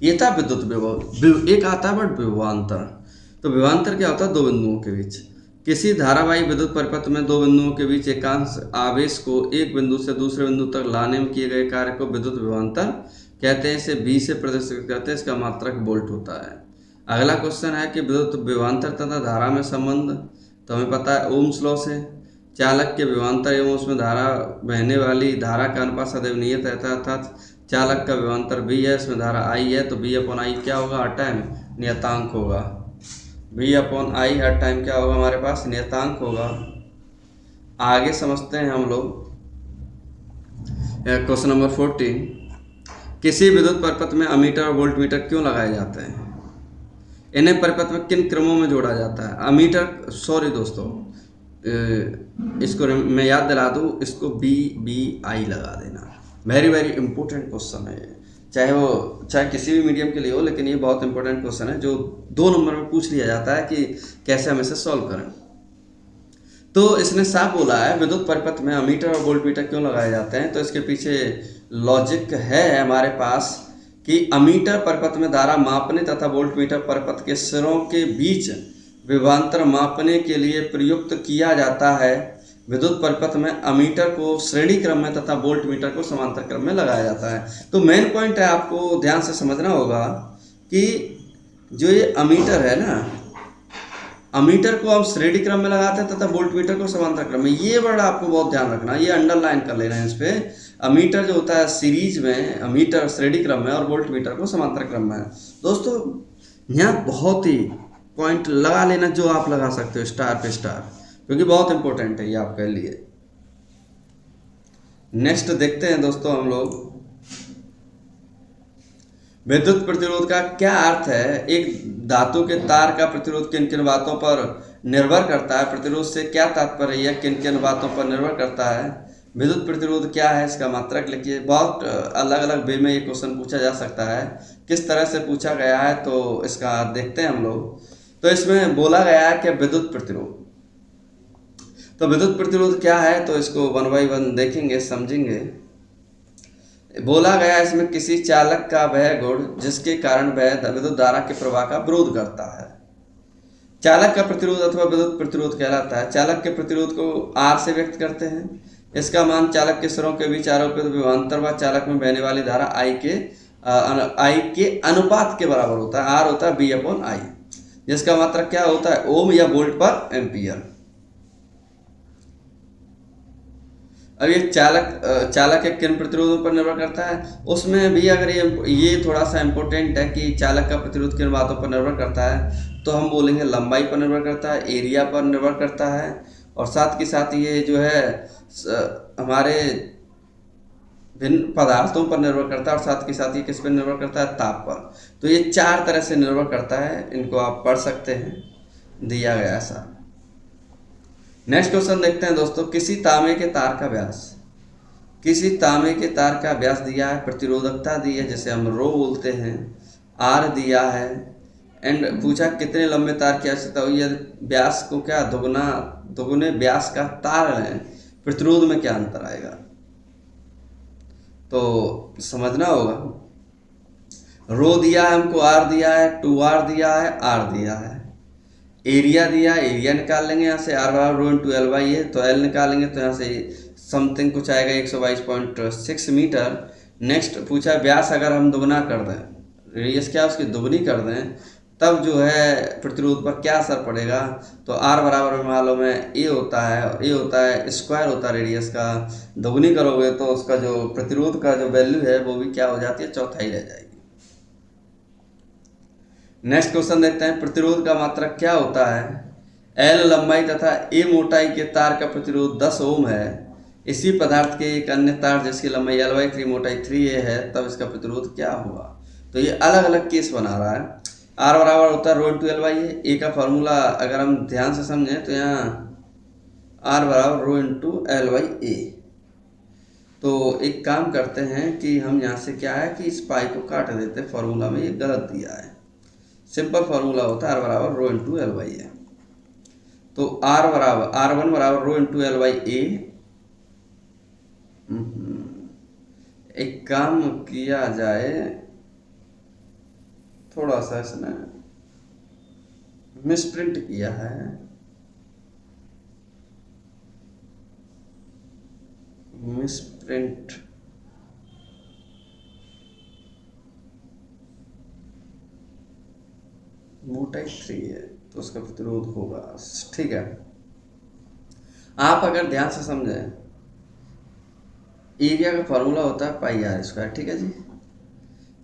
ये था विद्युत विभव। एक आता है बट विभवांतर। तो विभवांतर क्या होता है? दो बिंदुओं के बीच किसी धारावाही विद्युत परिपथ में दो बिंदुओं के बीच एकांश आवेश को एक बिंदु से दूसरे बिंदु तक लाने में किए गए कार्य को विद्युत विभवांतर कहते हैं। इसे V से प्रदर्शित करते हैं, इसका मात्रक वोल्ट होता है। अगला क्वेश्चन है कि विद्युत विभवांतर तथा धारा में संबंध। तो हमें पता है ओम्स लॉ से चालक के विभवांतर एवं उसमें धारा बहने वाली धारा का अनुपात सदैव नियत रहता है, अर्थात चालक का विभवांतर V है, इसमें धारा I है, तो V अपॉन I क्या होगा? हर टाइम नियतांक होगा। V upon I her time क्या होगा? हमारे पास नियतांक होगा। आगे समझते हैं हम लोग क्वेश्चन नंबर 14। किसी विद्युत परिपथ में अमीटर और वोल्ट मीटर क्यों लगाए जाते हैं? इन्हें परिपथ में किन क्रमों में जोड़ा जाता है? अमीटर, सॉरी दोस्तों, इसको मैं याद दिला दूँ, इसको BBI लगा देना। वेरी वेरी इंपॉर्टेंट क्वेश्चन है, चाहे किसी भी मीडियम के लिए हो, लेकिन ये बहुत इंपॉर्टेंट क्वेश्चन है जो 2 नंबर में पूछ लिया जाता है कि कैसे हम इसे सॉल्व करें। तो इसने साफ बोला है विद्युत परिपथ में अमीटर और वोल्ट मीटर क्यों लगाए जाते हैं। तो इसके पीछे लॉजिक है हमारे पास कि अमीटर परिपथ में धारा मापने तथा वोल्ट मीटर परिपथ के सिरों के बीच विभवांतर मापने के लिए प्रयुक्त किया जाता है। विद्युत परिपथ में अमीटर को श्रेणी क्रम में तथा वोल्ट मीटर को समांतर क्रम में लगाया जाता है। तो मेन पॉइंट है, आपको ध्यान से समझना होगा कि जो ये अमीटर है ना, अमीटर को हम श्रेणी क्रम में लगाते हैं तथा वोल्ट मीटर को समांतर क्रम में। ये वर्ड आपको बहुत ध्यान रखना, ये अंडरलाइन कर लेना है इस पे। अमीटर जो होता है सीरीज में, अमीटर श्रेणी क्रम में और वोल्ट मीटर को समांतर क्रम में। दोस्तों यहाँ बहुत ही पॉइंट लगा लेना जो आप लगा सकते हो स्टार पे स्टार, क्योंकि बहुत इंपॉर्टेंट है ये आपके लिए। नेक्स्ट देखते हैं दोस्तों हम लोग विद्युत प्रतिरोध का क्या अर्थ है। एक धातु के तार का प्रतिरोध किन किन बातों पर निर्भर करता है? प्रतिरोध से क्या तात्पर्य है? किन किन बातों पर निर्भर करता है? विद्युत प्रतिरोध क्या है, इसका मात्रक लिखिए। बहुत अलग अलग वे में ये क्वेश्चन पूछा जा सकता है, किस तरह से पूछा गया है तो इसका देखते हैं हम लोग। तो इसमें बोला गया है कि विद्युत प्रतिरोध, तो विद्युत प्रतिरोध क्या है तो इसको 1 बाय 1 देखेंगे, समझेंगे। बोला गया इसमें किसी चालक का वह गुण जिसके कारण वह विद्युत धारा के प्रवाह का विरोध करता है, चालक का प्रतिरोध अथवा विद्युत प्रतिरोध कहलाता है। चालक के प्रतिरोध को R से व्यक्त करते हैं। इसका मान चालक के सिरों के बीच आरोपित विभवांतर व चालक में बहने वाली धारा I के अनुपात के बराबर होता है। R होता है V अपॉन I, जिसका मात्रक क्या होता है? ओम या वोल्ट पर एम्पियर। अब ये चालक के किन प्रतिरोधों पर निर्भर करता है, उसमें भी अगर ये थोड़ा सा इम्पोर्टेंट है कि चालक का प्रतिरोध किन बातों पर निर्भर करता है, तो हम बोलेंगे लंबाई पर निर्भर करता है, एरिया पर निर्भर करता है, और साथ के साथ ये जो है हमारे भिन्न पदार्थों पर निर्भर करता है, और साथ के साथ ये किस पर निर्भर करता है? ताप पर। तो ये 4 तरह से निर्भर करता है, इनको आप पढ़ सकते हैं, दिया गया ऐसा। नेक्स्ट क्वेश्चन देखते हैं दोस्तों। किसी तांबे के तार का व्यास, किसी तांबे के तार का व्यास दिया है, प्रतिरोधकता दी है जिसे हम रो बोलते हैं, आर दिया है, एंड पूछा कितने लंबे तार की आवश्यकता हुई है। व्यास को क्या दोगुने व्यास का तार है, प्रतिरोध में क्या अंतर आएगा तो समझना होगा। रो दिया है हमको, आर दिया है, 2r दिया है, आर दिया है, एरिया दिया है, एरिया निकाल लेंगे यहाँ से, आर बराबर रो इंटू L/A है, तो L निकालेंगे तो यहाँ से समथिंग कुछ आएगा 122.6 मीटर। नेक्स्ट पूछा व्यास अगर हम दुगना कर दें, रेडियस क्या उसकी दुगनी कर दें, तब जो है प्रतिरोध पर क्या असर पड़ेगा। तो आर बराबर में मालूम है ए होता है, और ए होता है स्क्वायर होता है रेडियस का, दोगुनी करोगे तो उसका जो प्रतिरोध का जो वैल्यू है वो भी क्या हो जाती है, चौथाई रह जाएगी। नेक्स्ट क्वेश्चन देखते हैं, प्रतिरोध का मात्रक क्या होता है। एल लंबाई तथा ए मोटाई के तार का प्रतिरोध 10 ओम है। इसी पदार्थ के एक अन्य तार जिसकी लंबाई L/3 मोटाई 3a है, तब इसका प्रतिरोध क्या होगा। तो ये अलग अलग केस बना रहा है। आर बराबर होता है ρ × L/a। ए का फॉर्मूला अगर हम ध्यान से समझें तो यहाँ आर बराबर ρ × L/a। तो एक काम करते हैं कि हम यहाँ से क्या है कि इस पाई को काट देते हैं, फॉर्मूला में ये गलत दिया है। सिंपल फार्मूला होता है आर बराबर ρ × L/a। तो आर बराबर R1 बराबर ρ × L/a। एक काम किया जाए, थोड़ा सा इसने मिसप्रिंट किया है, मिसप्रिंट मोटाई 3 है तो उसका प्रतिरोध होगा, ठीक है। आप अगर ध्यान से समझें, एरिया का फॉर्मूला होता है πr², ठीक है जी।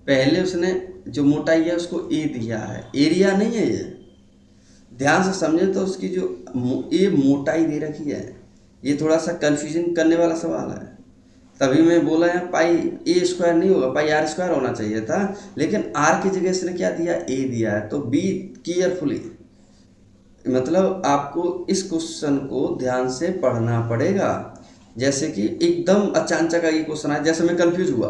पहले उसने जो मोटाई है उसको ए दिया है, एरिया नहीं है ये, ध्यान से समझे तो उसकी जो ए मोटाई दे रखी है, ये थोड़ा सा कंफ्यूजन करने वाला सवाल है। तभी मैं बोला है πa² नहीं होगा, πr² होना चाहिए था, लेकिन आर की जगह इसने क्या दिया, ए दिया है। तो बी केयरफुली, मतलब आपको इस क्वेश्चन को ध्यान से पढ़ना पड़ेगा। जैसे कि एकदम अचानक ये क्वेश्चन आया, जैसे मैं कंफ्यूज हुआ,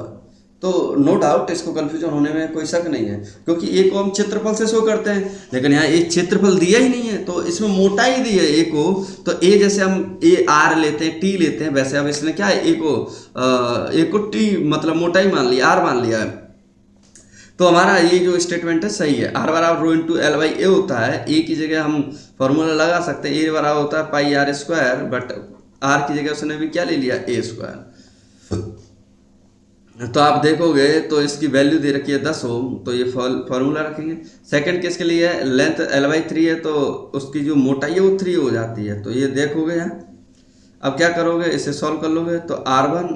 तो नो डाउट इसको कंफ्यूजन होने में कोई शक नहीं है, क्योंकि ए को हम क्षेत्रफल से शो करते हैं, लेकिन यहाँ एक क्षेत्रफल दिया ही नहीं है, तो इसमें मोटाई दी है ए को। तो ए जैसे हम ए आर लेते हैं, टी लेते हैं, वैसे अब इसने क्या है, ए को टी मतलब मोटाई मान लिया, आर मान लिया है। तो हमारा ये जो स्टेटमेंट है सही है। आर बराबर ρ × L/a होता है, ए की जगह हम फॉर्मूला लगा सकते हैं, ए बराबर होता है πr², बट आर की जगह उसने भी क्या ले लिया, a²। तो आप देखोगे तो इसकी वैल्यू दे रखी है 10 ओम, तो ये फॉर्मूला रखेंगे। सेकंड केस के लिए लेंथ L/3 है, तो उसकी जो मोटाई है वो 3 हो जाती है, तो ये देखोगे यहाँ। अब क्या करोगे, इसे सॉल्व कर लोगे तो R1,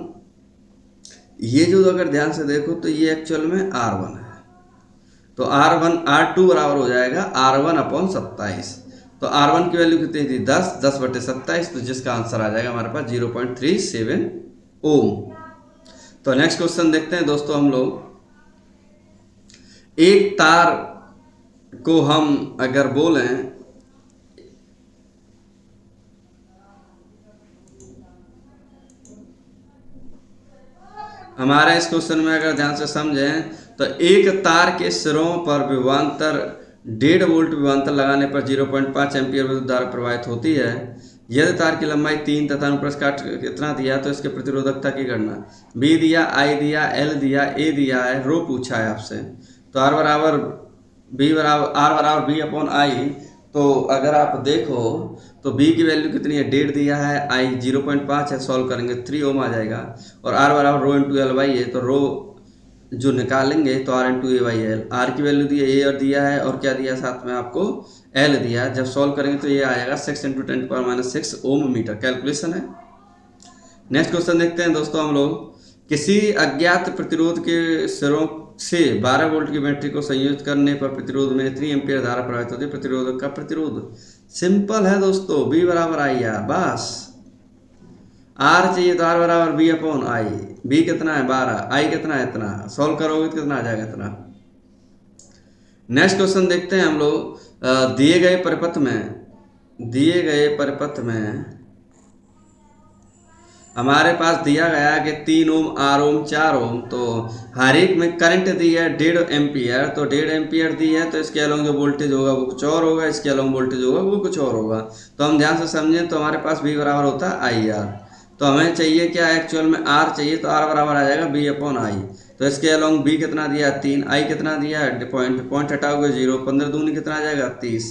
ये जो अगर ध्यान से देखो तो ये एक्चुअल में R1 है, तो R2 बराबर हो जाएगा R1/27। तो R1 की वैल्यू कितनी थी, 10/27, तो जिसका आंसर आ जाएगा हमारे पास 0.37 ओम। तो नेक्स्ट क्वेश्चन देखते हैं दोस्तों हम लोग। एक तार को हम अगर बोलें, हमारे इस क्वेश्चन में अगर ध्यान से समझें तो एक तार के सिरों पर विभवांतर 1.5 वोल्ट विभवांतर लगाने पर 0.5 एम्पीयर विद्युत धारा प्रवाहित होती है। यदि तार की लंबाई 3 तथा अनुप्रस्थ काट कितना दिया तो इसके प्रतिरोधकता की गणना। बी दिया, आई दिया, एल दिया, ए दिया है, रो पूछा है आपसे। तो आर बराबर b/i। तो अगर आप देखो तो b की वैल्यू कितनी है, 1.5 दिया है, i 0.5 है, सॉल्व करेंगे 3 ओम आ जाएगा, और r बराबर ρ × L/a है, तो रो जो निकालेंगे तो r × a/l। r की वैल्यू दी है, a और दिया है, और क्या दिया साथ में आपको, l दिया। जब सॉल्व करेंगे तो ये आएगा 6 × 10⁻⁶ ओम मीटर, कैलकुलेशन है। नेक्स्ट क्वेश्चन देखते हैं दोस्तों हम लोग। किसी अज्ञात प्रतिरोध के सिरों से 12 वोल्ट की बैटरी को संयोजित करने पर प्रतिरोध में 3 एम्पीयर धारा प्रवाहित होती है। प्रतिरोधक का प्रतिरोध सिंपल है दोस्तों, b = i r, बस r चाहिए तो r बराबर b/i। b कितना है 12, i कितना है इतना, सॉल्व करोगे तो कितना आ जाएगा इतना। नेक्स्ट क्वेश्चन देखते हैं हम लोग। दिए गए परिपथ में हमारे पास दिया गया कि 3 ओम, 8 ओम, 4 ओम, तो हर एक में करंट दी है 1.5 एम्पीयर, तो 1.5 एम्पीयर दी है, तो इसके अलॉन्ग जो वोल्टेज होगा वो कुछ और होगा, इसके अलॉन्ग वोल्टेज होगा वो कुछ और होगा। तो हम ध्यान से समझें तो हमारे पास b बराबर होता है IR। तो हमें चाहिए क्या, एक्चुअल में r चाहिए, तो r बराबर आ जाएगा b/i। तो इसके अलॉन्ग b कितना दिया है 3, i कितना दिया है, पॉइंट हटाओगे 0, 15 दूनी कितना आ जाएगा 30।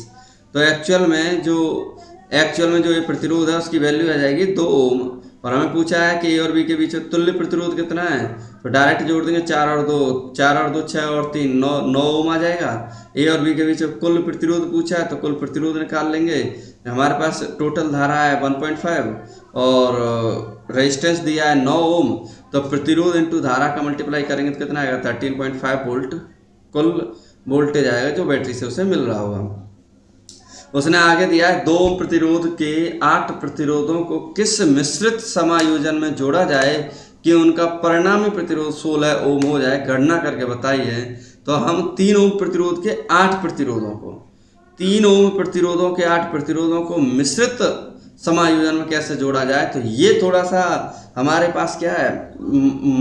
तो एक्चुअल में जो ये प्रतिरोध है उसकी वैल्यू आ जाएगी 2 ओम। और हमें पूछा है कि ए और बी के बीच में तुल्य प्रतिरोध कितना है, तो डायरेक्ट जोड़ देंगे 4 और 2 6 और 3 9 ओम आ जाएगा। ए और बी के बीच में कुल प्रतिरोध पूछा है तो कुल प्रतिरोध निकाल लेंगे। हमारे पास टोटल धारा है 1.5 और रेजिस्टेंस दिया है 9 ओम, तो प्रतिरोध इंटू धारा का मल्टीप्लाई करेंगे तो कितना आएगा 13.5 वोल्ट कुल वोल्टेज आएगा जो बैटरी से उसे मिल रहा होगा। उसने आगे दिया है 2 ओम प्रतिरोध के 8 प्रतिरोधों को किस मिश्रित समायोजन में जोड़ा जाए कि उनका परिणामी प्रतिरोध 16 ओम हो जाए, गणना करके बताइए। तो हम 3 ओम प्रतिरोध के 8 प्रतिरोधों को 3 ओम प्रतिरोधों के 8 प्रतिरोधों को मिश्रित समायोजन में कैसे जोड़ा जाए, तो ये थोड़ा सा हमारे पास क्या है,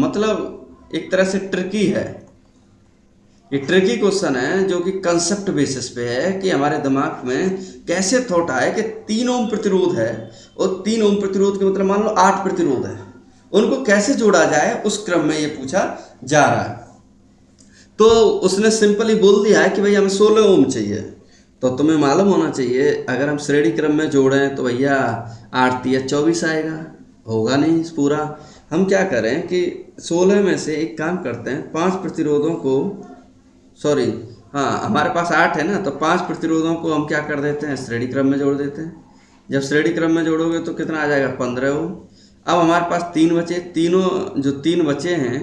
मतलब एक तरह से ट्रिकी है। ये ट्रिकी क्वेश्चन है जो कि कंसेप्ट बेसिस पे है कि हमारे दिमाग में कैसे थॉट आए कि 3 ओम प्रतिरोध है और 3 ओम प्रतिरोध के मतलब मान लो 8 प्रतिरोध है, उनको कैसे जोड़ा जाए उस क्रम में ये पूछा जा रहा है। तो उसने सिंपली बोल दिया है कि भाई हमें 16 ओम चाहिए। तो तुम्हें मालूम होना चाहिए अगर हम श्रेणी क्रम में जोड़ें तो भैया 8 या 24 आएगा, होगा नहीं पूरा। हम क्या करें कि 16 में से एक काम करते हैं, 5 प्रतिरोधों को हमारे पास 8 है ना, तो 5 प्रतिरोधों को हम क्या कर देते हैं श्रेणी क्रम में जोड़ देते हैं। जब श्रेणी क्रम में जोड़ोगे तो कितना आ जाएगा 15 ओम। अब हमारे पास 3 बचे, तीनों जो 3 बचे हैं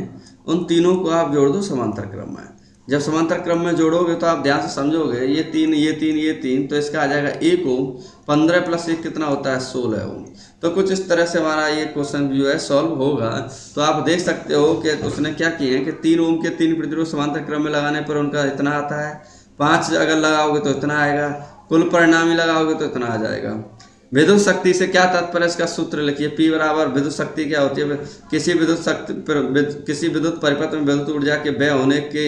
उन तीनों को आप जोड़ दो समांतर क्रम में। जब समांतर क्रम में जोड़ोगे तो आप ध्यान से समझोगे, ये 3 ये 3 ये 3, तो इसका आ जाएगा 1 ओम। 15 प्लस 1 कितना होता है 16 ओम। तो कुछ इस तरह से हमारा ये क्वेश्चन जो है सॉल्व होगा। तो आप देख सकते हो कि उसने क्या किए हैं कि 3 ओम के 3 प्रतिरोध समांतर क्रम में लगाने पर उनका इतना आता है, 5 अगर लगाओगे तो इतना आएगा, कुल परिणामी लगाओगे तो इतना आ जाएगा। विद्युत शक्ति से क्या तात्पर्य, इसका सूत्र लिखिए। P बराबर विद्युत शक्ति क्या होती है, किसी विद्युत परिपथ में विद्युत ऊर्जा के व्यय होने के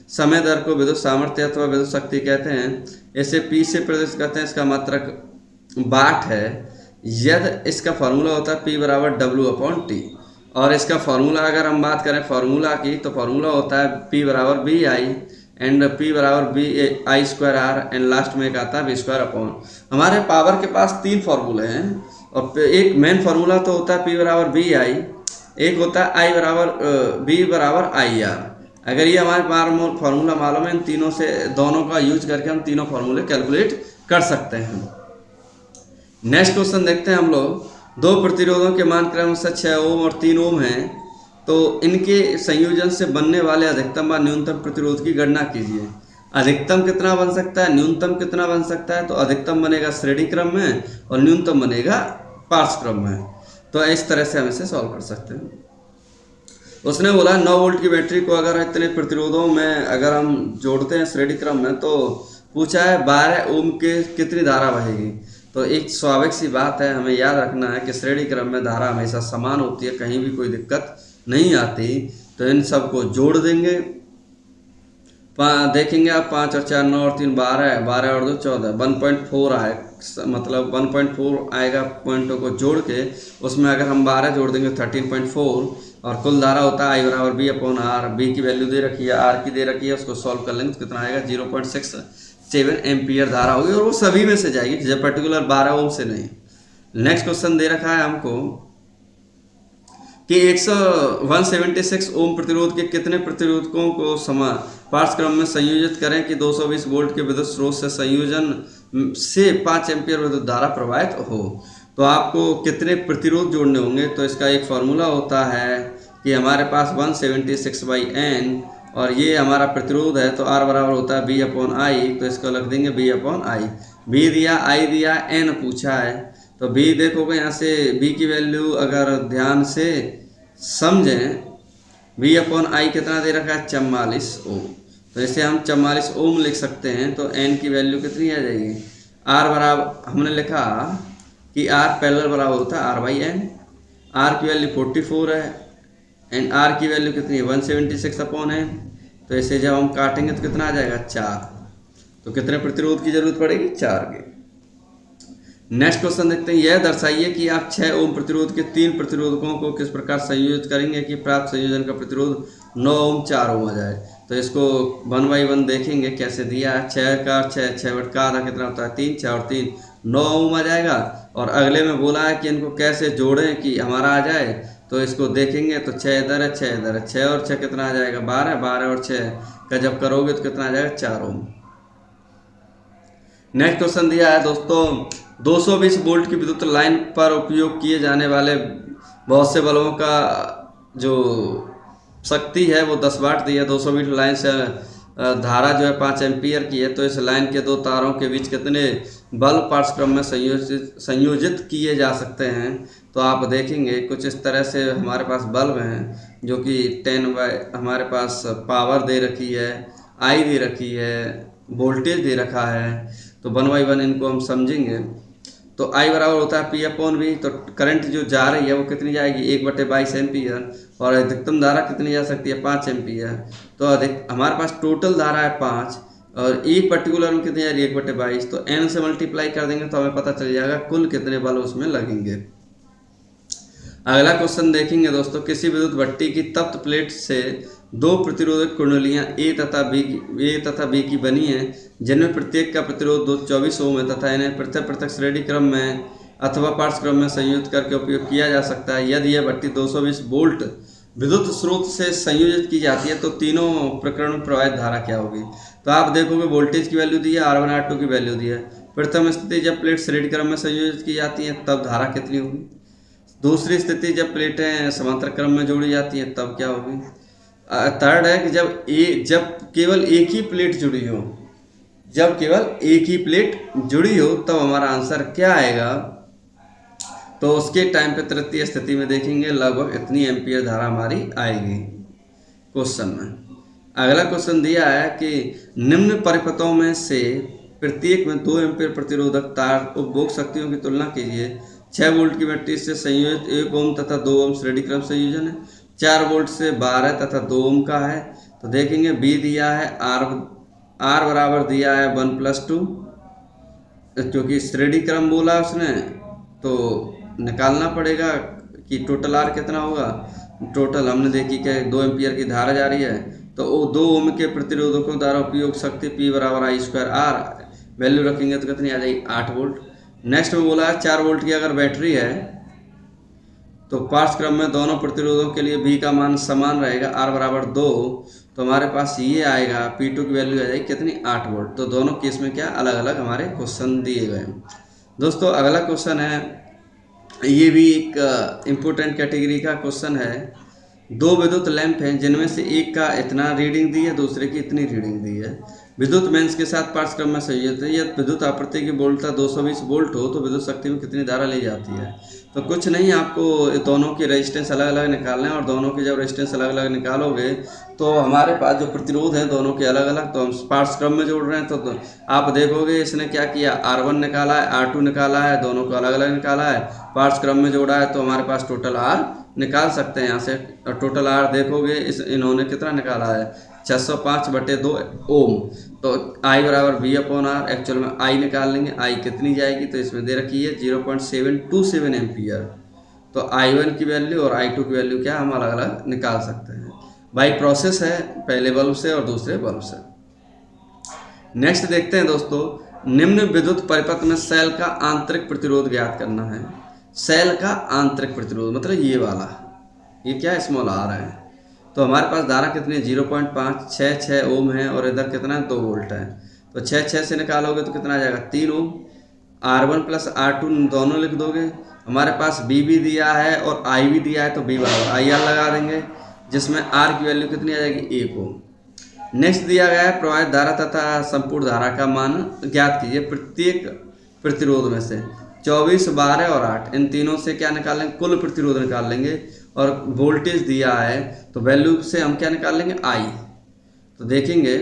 समय दर को विद्युत सामर्थ्य अथवा विद्युत शक्ति कहते हैं। इसे P से प्रदर्शित करते हैं, इसका मात्रक वाट है। यदि इसका फॉर्मूला होता है P बराबर W/T, और इसका फॉर्मूला अगर हम बात करें फॉर्मूला की, तो फॉर्मूला होता है P बराबर BI एंड P बराबर BI²R एंड लास्ट में एक आता है V²/। हमारे पावर के पास 3 फार्मूले हैं और एक मेन फार्मूला तो होता है P बराबर BI, एक होता है I बराबर B बराबर IR। अगर ये हमारे फार्मूला मालूम है, इन तीनों से दोनों का यूज करके हम तीनों फार्मूले कैलकुलेट कर सकते हैं। नेक्स्ट क्वेश्चन देखते हैं हम लोग। 2 प्रतिरोधों के मान क्रमशः 6 ओम और 3 ओम हैं, तो इनके संयोजन से बनने वाले अधिकतम व न्यूनतम प्रतिरोध की गणना कीजिए। अधिकतम कितना बन सकता है, न्यूनतम कितना बन सकता है, तो अधिकतम बनेगा श्रेणी क्रम में और न्यूनतम बनेगा पार्श्व क्रम में। तो इस तरह से हम इसे सॉल्व कर सकते हैं। उसने बोला 9 वोल्ट की बैटरी को अगर इतने प्रतिरोधों में अगर हम जोड़ते हैं श्रेणी क्रम में, तो पूछा है 12 ओम के कितनी धारा बहेगी। तो एक स्वाभाविक सी बात है, हमें याद रखना है कि श्रेणी क्रम में धारा हमेशा समान होती है, कहीं भी कोई दिक्कत नहीं आती। तो इन सब को जोड़ देंगे, देखेंगे आप 5 और 4 9 और 3 12, 12 और 2 14, 1.4 आए, मतलब 1.4 आएगा। पॉइंटों को जोड़ के उसमें अगर हम 12 जोड़ देंगे 13.4, और कुल धारा होता है I बराबर B/R। B की वैल्यू दे रखी है, R की दे रखी है, उसको सॉल्व कर लेंगे तो कितना आएगा 0.67 एम्पियर धारा होगी, और वो सभी में से जाएगी, जब पर्टिकुलर 12 ओम से नहीं। नेक्स्ट क्वेश्चन दे रखा है हमको कि 176 ओम प्रतिरोध के कितने प्रतिरोधकों को पार्श्व क्रम में संयोजित करें कि 220 वोल्ट के विद्युत स्रोत से संयोजन से 5 एम्पियर विद्युत धारा प्रवाहित हो। तो आपको कितने प्रतिरोध जोड़ने होंगे, तो इसका एक फार्मूला होता है कि हमारे पास 176/N, और ये हमारा प्रतिरोध है, तो R बराबर होता है B/I। तो इसको लिख देंगे B/I। B दिया, I दिया, N पूछा है, तो B देखोगे यहाँ से B की वैल्यू अगर ध्यान से समझें, B/I कितना दे रखा है 44 ओम, तो इसे हम 44 ओम लिख सकते हैं। तो N की वैल्यू कितनी आ जाएगी, R बराबर हमने लिखा कि R पैरेलल बराबर होता है R/N। R की वैल्यू 44 है एंड R की वैल्यू कितनी है 176/N। तो इसे जब हम काटेंगे तो कितना आ जाएगा 4। तो कितने प्रतिरोध की जरूरत पड़ेगी 4 की। नेक्स्ट क्वेश्चन देखते हैं। यह दर्शाइए कि आप 6 ओम प्रतिरोध के 3 प्रतिरोधकों को किस प्रकार संयोजित करेंगे कि प्राप्त संयोजन का प्रतिरोध 9 ओम 4 ओम आ जाए। तो इसको 1 बाई 1 देखेंगे कैसे दिया है। 6 का 6 बट का आधा कितना होता है 3, 6 और 3 9 ओम आ जाएगा। और अगले में बोला है कि इनको कैसे जोड़ें कि हमारा आ जाए। तो इसको देखेंगे तो 6 इधर है, 6 इधर है, 6 और 6 कितना आ जाएगा 12, 12 और 6 का जब करोगे तो कितना आ जाएगा 4 ओम। नेक्स्ट क्वेश्चन दिया है दोस्तों, 220 वोल्ट की विद्युत लाइन पर उपयोग किए जाने वाले बहुत से बल्बों का जो शक्ति है वो 10 वाट दी है। 220 लाइन से धारा जो है 5 एम्पियर की है। तो इस लाइन के दो तारों के बीच कितने बल्ब पाठ्यक्रम में संयोजित किए जा सकते हैं। तो आप देखेंगे कुछ इस तरह से हमारे पास बल्ब हैं जो कि 10 वाई हमारे पास पावर दे रखी है, आई दे रखी है, वोल्टेज दे रखा है। तो 1 बाई 1 इनको हम समझेंगे। तो आई बराबर होता है पी अपॉन वी। तो करंट जो जा रही है वो कितनी जाएगी 1/22 एम्पियर, और अधिकतम धारा कितनी जा सकती है 5 एम्पियर। तो हमारे पास टोटल धारा है 5 और एक पर्टिकुलर में कितनी जा रही है 1/22। तो n से मल्टीप्लाई कर देंगे तो हमें पता चल जाएगा कुल कितने बल्ब उसमें लगेंगे। अगला क्वेश्चन देखेंगे दोस्तों, किसी विद्युत भट्टी की तप्त प्लेट से दो प्रतिरोधक कुंडलियां ए तथा बी की बनी हैं, जिनमें प्रत्येक का प्रतिरोध 24 ओम है तथा इन्हें पृथक पृथक श्रेणी क्रम में अथवा पार्श्व में संयुक्त करके उपयोग किया जा सकता है। यदि यह भट्टी 220 वोल्ट विद्युत स्रोत से संयोजित की जाती है तो तीनों प्रकरण में प्रवाहित धारा क्या होगी। तो आप देखोगे वोल्टेज की वैल्यू दी है, R1 R2 की वैल्यू दी है। प्रथम स्थिति जब प्लेट श्रेणी क्रम में संयोजित की जाती है तब धारा कितनी होगी। दूसरी स्थिति जब प्लेटें समांतर क्रम में जोड़ी जाती हैं तब क्या होगी। थर्ड है कि जब केवल एक ही प्लेट जुड़ी हो, जब केवल एक ही प्लेट जुड़ी हो तब हमारा आंसर क्या आएगा। तो उसके टाइम पे तृतीय स्थिति में देखेंगे लगभग इतनी एम्पियर धारा हमारी आएगी क्वेश्चन में। अगला क्वेश्चन दिया है कि निम्न परिपथों में से प्रत्येक में 2 एम्पियर प्रतिरोधक तार उपभोग शक्तियों की तुलना कीजिए। 6 वोल्ट की बैटरी से संयोजित 1 ओम तथा 2 ओम श्रेणी क्रम संयोजन है। 4 वोल्ट से 12 तथा 2 ओम का है। तो देखेंगे बी दिया है आर बराबर दिया है 1+2, क्योंकि श्रेणी क्रम बोला उसने तो निकालना पड़ेगा कि टोटल आर कितना होगा। टोटल हमने देखी कि 2 एम्पियर की धारा जा रही है तो 2 ओम के प्रतिरोधकों द्वारा उपयोग शक्ति P बराबर I² R वैल्यू रखेंगे तो कितनी आ जाएगी 8 वोल्ट। नेक्स्ट में बोला है 4 वोल्ट की अगर बैटरी है तो पार्श्व क्रम में दोनों प्रतिरोधों के लिए V का मान समान रहेगा, R बराबर 2। तो हमारे पास ये आएगा P2 की वैल्यू आ जाएगी कितनी 8 वोल्ट। तो दोनों केस में क्या अलग अलग हमारे क्वेश्चन दिए गए। दोस्तों अगला क्वेश्चन है, ये भी एक इम्पोर्टेंट कैटेगरी का क्वेश्चन है। 2 विद्युत लैंप हैं जिनमें से एक का इतना रीडिंग दी है, दूसरे की इतनी रीडिंग दी है। विद्युत मेंस के साथ पार्श्व क्रम में संयोजित है। यदि विद्युत आपूर्ति की वोल्टता 220 वोल्ट हो तो विद्युत शक्ति में कितनी धारा ली जाती है। तो कुछ नहीं, आपको दोनों की रेजिस्टेंस अलग अलग निकालना है और दोनों की जब रेजिस्टेंस अलग अलग निकालोगे तो हमारे पास जो प्रतिरोध है दोनों के अलग अलग, तो हम पार्श्व क्रम में जोड़ रहे हैं। तो आप देखोगे इसने क्या किया, R1 निकाला है, R2 निकाला है, दोनों को अलग अलग निकाला है, पार्श्व क्रम में जोड़ा है। तो हमारे पास टोटल R निकाल सकते हैं यहाँ से। और टोटल R देखोगे इन्होंने कितना निकाला है 605/2 ओम। तो I बराबर V अपॉन R, एक्चुअल में I निकाल लेंगे। I कितनी जाएगी तो इसमें दे रखी है 0.727 एम्पियर। तो I1 की वैल्यू और I2 की वैल्यू क्या हम अलग अलग निकाल सकते हैं। बाई प्रोसेस है, पहले बल्ब से और दूसरे बल्ब से। नेक्स्ट देखते हैं दोस्तों, निम्न विद्युत परिपथ में सेल का आंतरिक प्रतिरोध ज्ञात करना है। सेल का आंतरिक प्रतिरोध मतलब ये वाला, ये क्या स्मॉल r है। तो हमारे पास धारा कितनी है 0.566 ओम है और इधर कितना है 2 वोल्ट है। तो 6 से निकालोगे तो कितना आ जाएगा 3 ओम। R1 प्लस R2 दोनों लिख दोगे। हमारे पास B भी दिया है और I भी दिया है तो B बराबर IR लगा देंगे, जिसमें R की वैल्यू कितनी आ जाएगी 1 ओम। नेक्स्ट दिया गया है प्रवाहित धारा तथा संपूर्ण धारा का मान ज्ञात कीजिए। प्रत्येक प्रतिरोध में से 24, 12 और 8 इन तीनों से क्या निकाल लेंगे, कुल प्रतिरोध निकाल लेंगे। और वोल्टेज दिया है तो वैल्यू से हम क्या निकाल लेंगे I। तो देखेंगे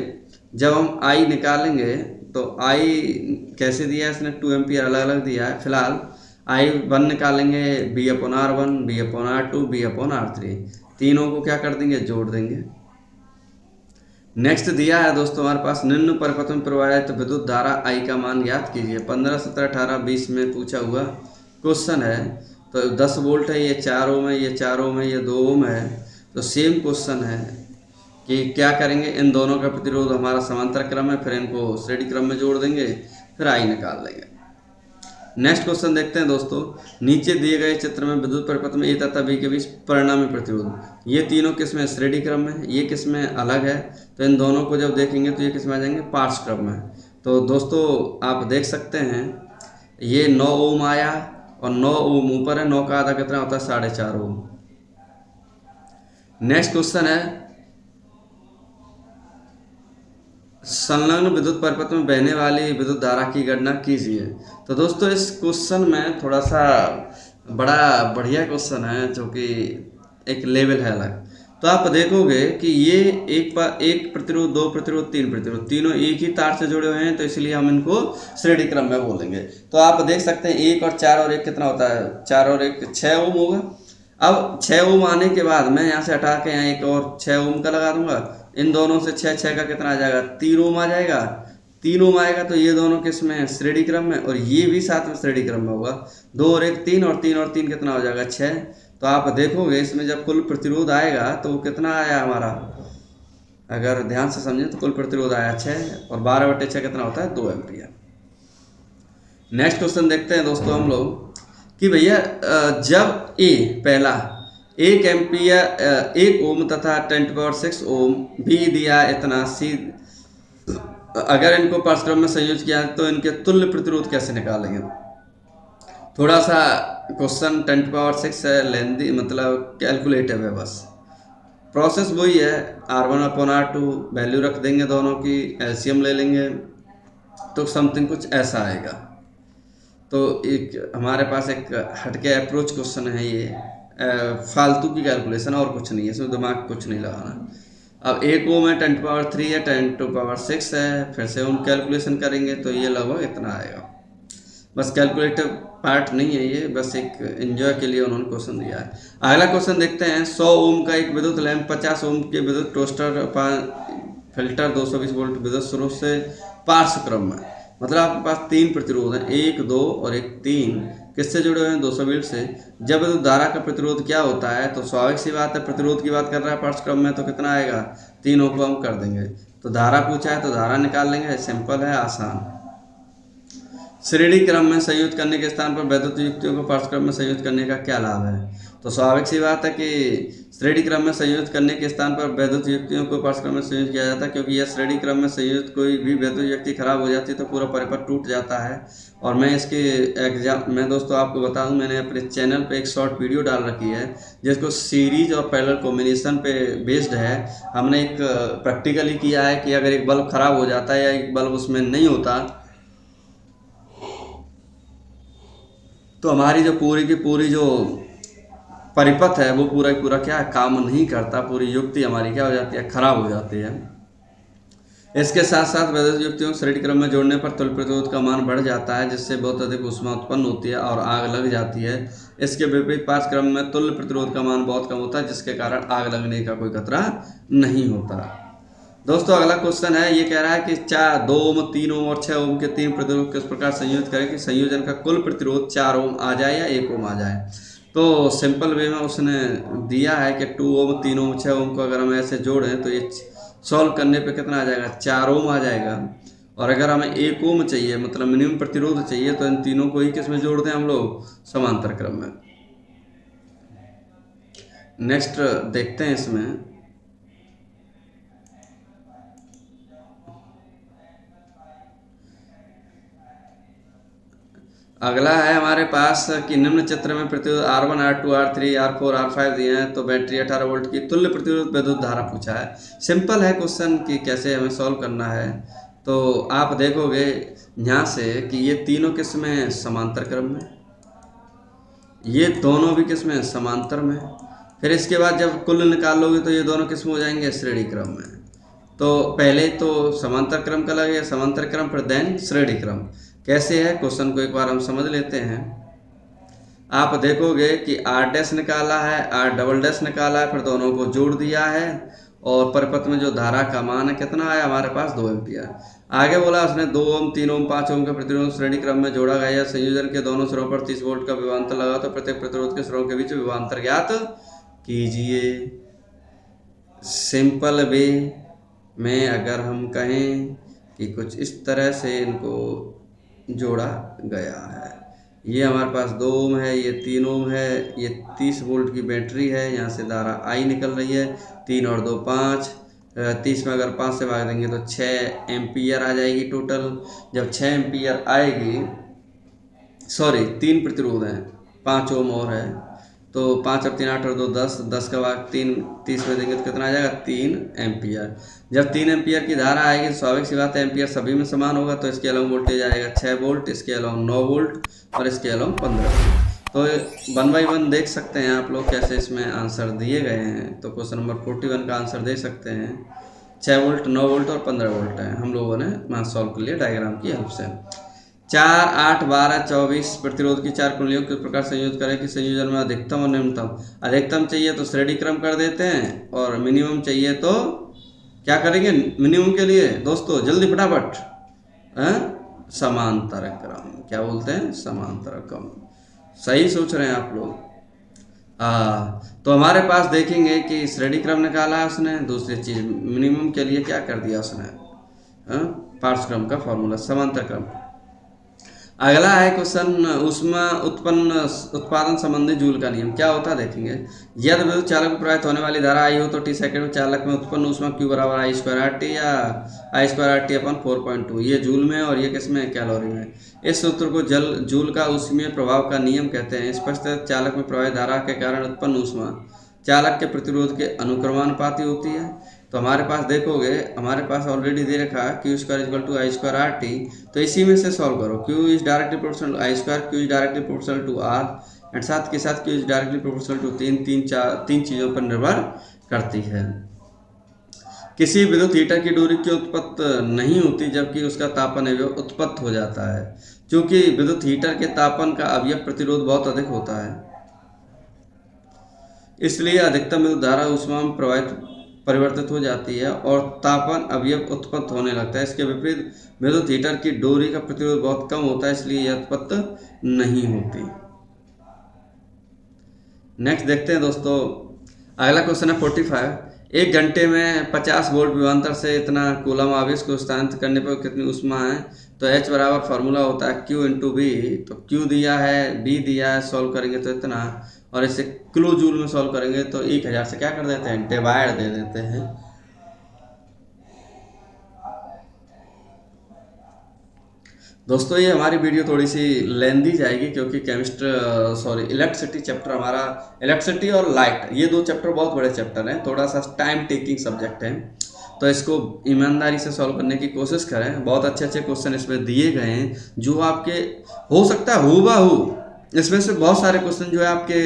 जब हम I निकालेंगे तो I कैसे दिया है इसने 2 एम्पियर अलग अलग दिया है। फिलहाल I1 निकालेंगे B upon R1, B upon R2, B upon R3, तीनों को क्या कर देंगे जोड़ देंगे। नेक्स्ट दिया है दोस्तों हमारे पास, निम्न परिपथ में प्रवाहित विद्युत धारा I का मान ज्ञात कीजिए। 15, 17, 18, 20 में पूछा हुआ क्वेश्चन है। तो 10 वोल्ट है, ये 4 ओम है, ये 4 ओम है, ये 2 ओम है। तो सेम क्वेश्चन है कि क्या करेंगे, इन दोनों का प्रतिरोध हमारा समांतर क्रम है, फिर इनको श्रेणी क्रम में जोड़ देंगे, फिर I निकाल लेंगे। नेक्स्ट क्वेश्चन देखते हैं दोस्तों। नीचे दिए गए चित्र में विद्युत परिपथ में ए तथा बी के बीच परिणामी प्रतिरोध, ये तीनों किस में श्रेणी क्रम में, ये किस में अलग है। तो इन दोनों को जब देखेंगे तो ये किस में आ जाएंगे, पार्श्व क्रम में। तो दोस्तों आप देख सकते हैं ये 9 ओम आया और 9 ओम ऊपर है, 9 का आधा कितना होता है, 4.5 ओम। नेक्स्ट क्वेश्चन है संलग्न विद्युत परिपथ में बहने वाली विद्युत धारा की गणना कीजिए। तो दोस्तों इस क्वेश्चन में थोड़ा सा बड़ा बढ़िया क्वेश्चन है, जो कि एक लेवल है अलग। तो आप देखोगे कि ये एक प्रतिरोध, 2 प्रतिरोध, 3 प्रतिरोध, तीनों एक ही तार से जुड़े हुए हैं, तो इसलिए हम इनको श्रेणी क्रम में बोलेंगे। तो आप देख सकते हैं 1 और 4 और 1 कितना होता है, 4 और 1 6 ओम होगा। अब 6 ओम आने के बाद मैं यहाँ से हटा के यहाँ एक और 6 ओम का लगा दूंगा। इन दोनों से 6 का कितना आ जाएगा, 3 ओम आ जाएगा। 3 ओम आएगा तो ये दोनों किस में, श्रेणी क्रम में, और ये भी साथ में श्रेणी क्रम में होगा। 2 और 1 3 और 3 और 3 कितना हो जाएगा, 6। तो आप देखोगे इसमें जब कुल प्रतिरोध आएगा तो कितना आया हमारा, अगर ध्यान से समझें तो कुल प्रतिरोध आया 6 और 12/6 कितना होता है, 2 एम्पियर। नेक्स्ट क्वेश्चन देखते हैं दोस्तों हम लोग कि भैया जब ए पहला 1 एम्पियर 1 ओम तथा 10⁻⁶ ओम भी दिया इतना सी, अगर इनको पार्श्व में संयोजित किया तो इनके तुल्य प्रतिरोध कैसे निकालेंगे। थोड़ा सा क्वेश्चन 10⁻⁶ है, लेंदी मतलब कैलकुलेटिव है, बस प्रोसेस वही है। R1/R2 वैल्यू रख देंगे, दोनों की एलसीएम ले लेंगे तो समथिंग कुछ ऐसा आएगा। तो एक हमारे पास एक हटके अप्रोच क्वेश्चन है ये, फालतू की कैलकुलेशन और कुछ नहीं है, इसमें दिमाग कुछ नहीं लगाना। अब 1 ओम है, 10⁻3 है, 10⁻6 है, फिर से उन कैलकुलेशन करेंगे तो ये लगभग इतना आएगा। बस कैलकुलेटिव पार्ट नहीं है ये, बस एक एंजॉय के लिए उन्होंने क्वेश्चन दिया है। अगला क्वेश्चन देखते हैं। 100 ओम का एक विद्युत लैंप 50 ओम के विद्युत टोस्टर फिल्टर 220 वोल्ट विद्युत स्रोत से पार्श्व क्रम में, मतलब आपके पास 3 प्रतिरोध हैं, 1 2 और 1 3, किससे जुड़े हुए हैं, 220 से। जब विद्युत धारा का प्रतिरोध क्या होता है, तो स्वाभाविक सी बात है, प्रतिरोध की बात कर रहा है पार्श्व क्रम में, तो कितना आएगा, तीनों को हम कर देंगे। तो धारा पूछा है तो धारा निकाल लेंगे, सिंपल है, आसान। श्रेणी क्रम में संयुक्त करने के स्थान पर वैद्युत युक्तियों को पार्श्व क्रम में संयुक्त करने का क्या लाभ है। तो स्वाभाविक सी बात है कि श्रेणी क्रम में संयुक्त करने के स्थान पर वैद्युत युक्तियों को पार्श्व क्रम में संयुक्त किया जाता है, क्योंकि यह श्रेणी क्रम में संयुक्त कोई भी वैद्युत युक्ति खराब हो जाती है तो पूरा परिपथ टूट जाता है। और मैं इसके मैं दोस्तों आपको बता दूं, मैंने अपने चैनल पे एक शॉर्ट वीडियो डाल रखी है जिसको सीरीज और पैरेलल कॉम्बिनेशन पे बेस्ड है। हमने एक प्रैक्टिकली किया है कि अगर एक बल्ब खराब हो जाता है या एक बल्ब उसमें नहीं होता तो हमारी जो पूरी की पूरी जो परिपथ है वो पूरा पूरा क्या काम नहीं करता, पूरी युक्ति हमारी क्या हो जाती है, खराब हो जाती है। इसके साथ साथ वैद्युत युक्तियों को श्रेणी क्रम में जोड़ने पर तुल्य प्रतिरोध का मान बढ़ जाता है, जिससे बहुत अधिक ऊष्मा उत्पन्न होती है और आग लग जाती है। इसके विपरीत पार्श्व क्रम में तुल्य प्रतिरोध का मान बहुत कम होता है, जिसके कारण आग लगने का कोई खतरा नहीं होता। दोस्तों अगला क्वेश्चन है, ये कह रहा है कि 2 ओम 3 ओम और 6 ओम के 3 प्रतिरोध किस प्रकार संयोजित करें कि संयोजन का कुल प्रतिरोध 4 ओम आ जाए या 1 ओम आ जाए। तो सिंपल वे में उसने दिया है कि 2 ओम 3 ओम 6 ओम को अगर हम ऐसे जोड़ें तो ये सॉल्व करने पे कितना आ जाएगा, 4 ओम आ जाएगा। और अगर हमें 1 ओम चाहिए, मतलब मिनिमम प्रतिरोध चाहिए, तो इन तीनों को ही किस में जोड़ दें हम लोग, समांतर क्रम में। नेक्स्ट देखते हैं इसमें। अगला है हमारे पास कि निम्न चित्र में प्रतिरोध R1 R2 R3 R4 R5 दिए हैं, तो बैटरी 18 वोल्ट की तुल्य प्रतिरोध विद्युत धारा पूछा है। सिंपल है क्वेश्चन कि कैसे हमें सॉल्व करना है। तो आप देखोगे यहाँ से कि ये तीनों किस में, समांतर क्रम में, ये दोनों भी किस में, समांतर में। फिर इसके बाद जब कुल निकालोगे तो ये दोनों किस में हो जाएंगे, श्रेणी क्रम में। तो पहले तो समांतर क्रम का लगेगा, समांतर क्रम पर देन श्रेणी क्रम। कैसे है क्वेश्चन को एक बार हम समझ लेते हैं। आप देखोगे कि R' निकाला है, R" निकाला है, फिर दोनों को जोड़ दिया है और परिपथ में जो धारा का मान है कितना आया हमारे पास, 2 एम्पियर। आगे बोला उसने 2 ओम 3 ओम 5 ओम के प्रतिरोध श्रेणी क्रम में जोड़ा गया। संयोजन के दोनों सिरों पर 30 वोल्ट का विभवांतर लगा, तो प्रत्येक प्रतिरोध के सिरों के बीच विभवांतर ज्ञात कीजिए। सिंपल वे में अगर हम कहें कि कुछ इस तरह से इनको जोड़ा गया है। ये हमारे पास 2 ओम है, ये 3 ओम है, ये 30 वोल्ट की बैटरी है। यहाँ से धारा आई निकल रही है, 3 और 2 5, 30 में अगर 5 से भाग देंगे तो 6 एम्पियर आ जाएगी टोटल। जब 6 एम्पियर आएगी, सॉरी 3 प्रतिरोध हैं, 5 ओम और है, तो 5 और 3 8 और 2 10, 10 का भाग 3 30 में देंगे तो कितना आ जाएगा 3 एम्पियर। जब 3 एम्पियर की धारा आएगी तो स्वाभाविक सी बात है एम्पियर सभी में समान होगा, तो इसके अलावा वोल्टेज आएगा 6 वोल्ट, इसके अलावा 9 वोल्ट और इसके अलावा 15 वोल्ट। तो 1 बाई 1 देख सकते हैं आप लोग कैसे इसमें आंसर दिए गए हैं। तो क्वेश्चन नंबर 41 का आंसर दे सकते हैं, 6 वोल्ट 9 वोल्ट और 15 वोल्ट है। हम लोगों ने वहाँ सॉल्व कर लिया डायग्राम की हेल्प से। 4 8 12 24 प्रतिरोध की 4 कुंडलियों किस प्रकार संयोजित करें कि संयोजन में अधिकतम और न्यूनतम। अधिकतम चाहिए तो श्रेणी क्रम कर देते हैं, और मिनिमम चाहिए तो क्या करेंगे मिनिमम के लिए दोस्तों, जल्दी फटाफट, समांतर क्रम। क्या बोलते हैं, समांतर क्रम। सही सोच रहे हैं आप लोग। तो हमारे पास देखेंगे कि श्रेणी क्रम निकाला है उसने। दूसरी चीज मिनिमम के लिए क्या कर दिया उसने, पार्श्वक्रम का फॉर्मूला, समांतर क्रम। अगला है क्वेश्चन, ऊष्मा उत्पादन संबंधी जूल का नियम क्या होता है देखेंगे। यदि विद्युत चालक में प्रवाहित होने वाली धारा आई हो तो टी सेकंड में चालक में उत्पन्न ऊष्मा Q बराबर आई स्क्वायर आर टी या आई स्क्वायर आर टी अपन 4.2। ये जूल में और ये किसमें, कैलोरी में। इस सूत्र को जूल का ऊष्मीय प्रभाव का नियम कहते हैं। स्पष्ट चालक में प्रवाहित धारा के कारण उत्पन्न ऊष्मा चालक के प्रतिरोध के अनुक्रमानुपाती होती है। तो हमारे पास देखोगे, हमारे पास ऑलरेडी दे रखा है Q square equal to I square R T. तो इसी में से सॉल्व करो। Q is directly proportional to I square, Q is directly proportional to R, and साथ के साथ Q is directly proportional to तीन चीज़ों पर निर्भर करती है। किसी विद्युत हीटर की डोरी की उत्पत्ति नहीं होती जबकि उसका तापन अवयव उत्पत्त हो जाता है। क्योंकि विद्युत हीटर के तापन का अवयव प्रतिरोध बहुत अधिक होता है, इसलिए अधिकतम विद्युत धारा ऊष्मा में परिवर्तित हो जाती है और तापन अवयव उत्पत्त होने लगता है। इसके विपरीत विद्युत हीटर की डोरी का प्रतिरोध बहुत कम होता है, इसलिए यह उत्पत्त नहीं होती। नेक्स्ट देखते हैं दोस्तों, अगला क्वेश्चन है 45। एक घंटे में 50 वोल्ट विभवांतर से इतना कूलम आवेश को स्थानांतरित करने पर कितनी ऊष्मा है। तो H बराबर फार्मूला होता है Q इंटू बी। तो Q दिया है, B दिया है, सॉल्व करेंगे तो इतना, और इसे किलो जूल में सॉल्व करेंगे तो 1000 से क्या कर देते हैं, डिवाइड दे देते हैं। दोस्तों ये हमारी वीडियो थोड़ी सी लेंदी जाएगी क्योंकि इलेक्ट्रिसिटी चैप्टर हमारा, इलेक्ट्रिसिटी और लाइट, ये 2 चैप्टर बहुत बड़े चैप्टर हैं, थोड़ा सा टाइम टेकिंग सब्जेक्ट है। तो इसको ईमानदारी से सॉल्व करने की कोशिश करें। बहुत अच्छे अच्छे क्वेश्चन इसमें दिए गए हैं जो आपके हो सकता है हूबहू इसमें से बहुत सारे क्वेश्चन जो है आपके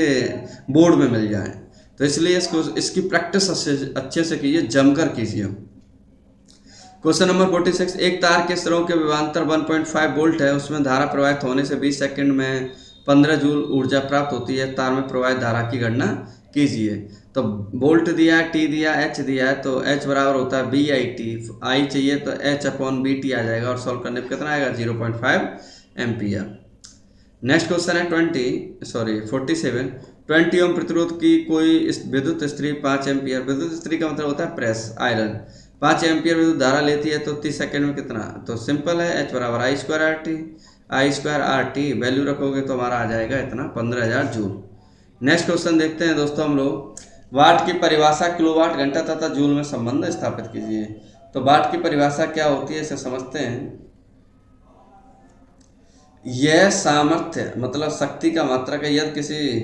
बोर्ड में मिल जाएं। तो इसलिए इसकी प्रैक्टिस अच्छे से कीजिए, जमकर कीजिए। Question number 46। एक तार के सिरों के विभवांतर 1.5 वोल्ट है, उसमें धारा प्रवाहित होने से 20 सेकंड में 15 जूल ऊर्जा प्राप्त होती है। तार में प्रवाहित धारा की गणना कीजिए। तो वोल्ट दिया है, टी दिया, एच दिया है, तो एच बराबर होता है बी आई टी। आई चाहिए तो एच अपॉन बी टी आ जाएगा, और सॉल्व करने पर कितना आएगा 0.5 एम्पियर। नेक्स्ट क्वेश्चन है 47। 20 ओम प्रतिरोध की कोई विद्युत स्त्री 5 एम्पियर, विद्युत स्त्री का मतलब होता है प्रेस आयरन, 5 एम्पियर विद्युत धारा लेती है तो 30 सेकंड में कितना। तो सिंपल है, H बराबर आई स्क्वायर आर टी। आई स्क्वायर आर टी वैल्यू रखोगे तो हमारा आ जाएगा इतना 15000 जूल। नेक्स्ट क्वेश्चन देखते हैं दोस्तों हम लोग। वाट की परिभाषा किलोवाट घंटा तथा जूल में संबंध स्थापित कीजिए। तो वाट की परिभाषा क्या होती है इसे समझते हैं। यह सामर्थ्य मतलब शक्ति का मात्रक है। यदि किसी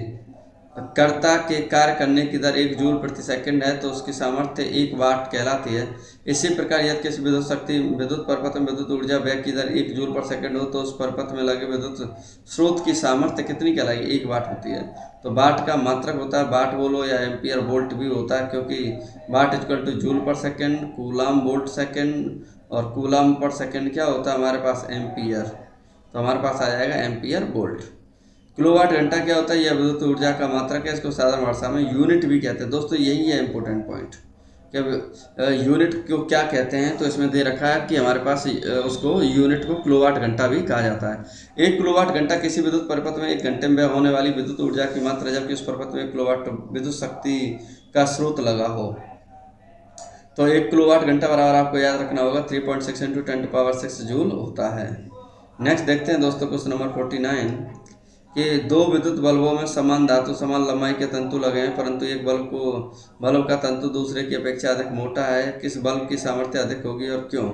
कर्ता के कार्य करने की दर 1 जूल प्रति सेकंड है तो उसकी सामर्थ्य 1 वाट कहलाती है। इसी प्रकार यदि किसी विद्युत परिपथ में विद्युत ऊर्जा व्यय की दर 1 जूल पर सेकंड हो तो उस परिपथ में लगे विद्युत स्रोत की सामर्थ्य कितनी कहलाएगी, 1 वाट होती है। तो वाट का मात्रक होता है, वाट बोलो या एम्पियर वोल्ट भी होता है, क्योंकि वाट इक्वल टू जूल पर सेकेंड, कूलाम वोल्ट सेकेंड, और कूलाम पर सेकेंड क्या होता है हमारे पास, एम्पियर। तो हमारे पास आ जाएगा एम्पियर वोल्ट। किलोवाट घंटा क्या होता है, यह विद्युत ऊर्जा का मात्रक है। इसको साधारण भाषा में यूनिट भी कहते हैं। दोस्तों यही है इंपॉर्टेंट पॉइंट कि यूनिट को क्या कहते हैं। तो इसमें दे रखा है कि हमारे पास उसको यूनिट को किलोवाट घंटा भी कहा जाता है। 1 किलोवाट घंटा किसी विद्युत परिपथ में 1 घंटे में होने वाली विद्युत ऊर्जा की मात्रा, जबकि उस परिपथ में 1 किलोवाट विद्युत शक्ति का स्रोत लगा हो। तो 1 किलोवाट घंटा बराबर आपको याद रखना होगा 3.6 × 10⁻⁶ जूल होता है। नेक्स्ट देखते हैं दोस्तों क्वेश्चन नंबर 49। कि दो विद्युत बल्बों में समान धातु समान लंबाई के तंतु लगे हैं, परंतु एक बल्ब का तंतु दूसरे की अपेक्षा अधिक मोटा है। किस बल्ब की सामर्थ्य अधिक होगी और क्यों?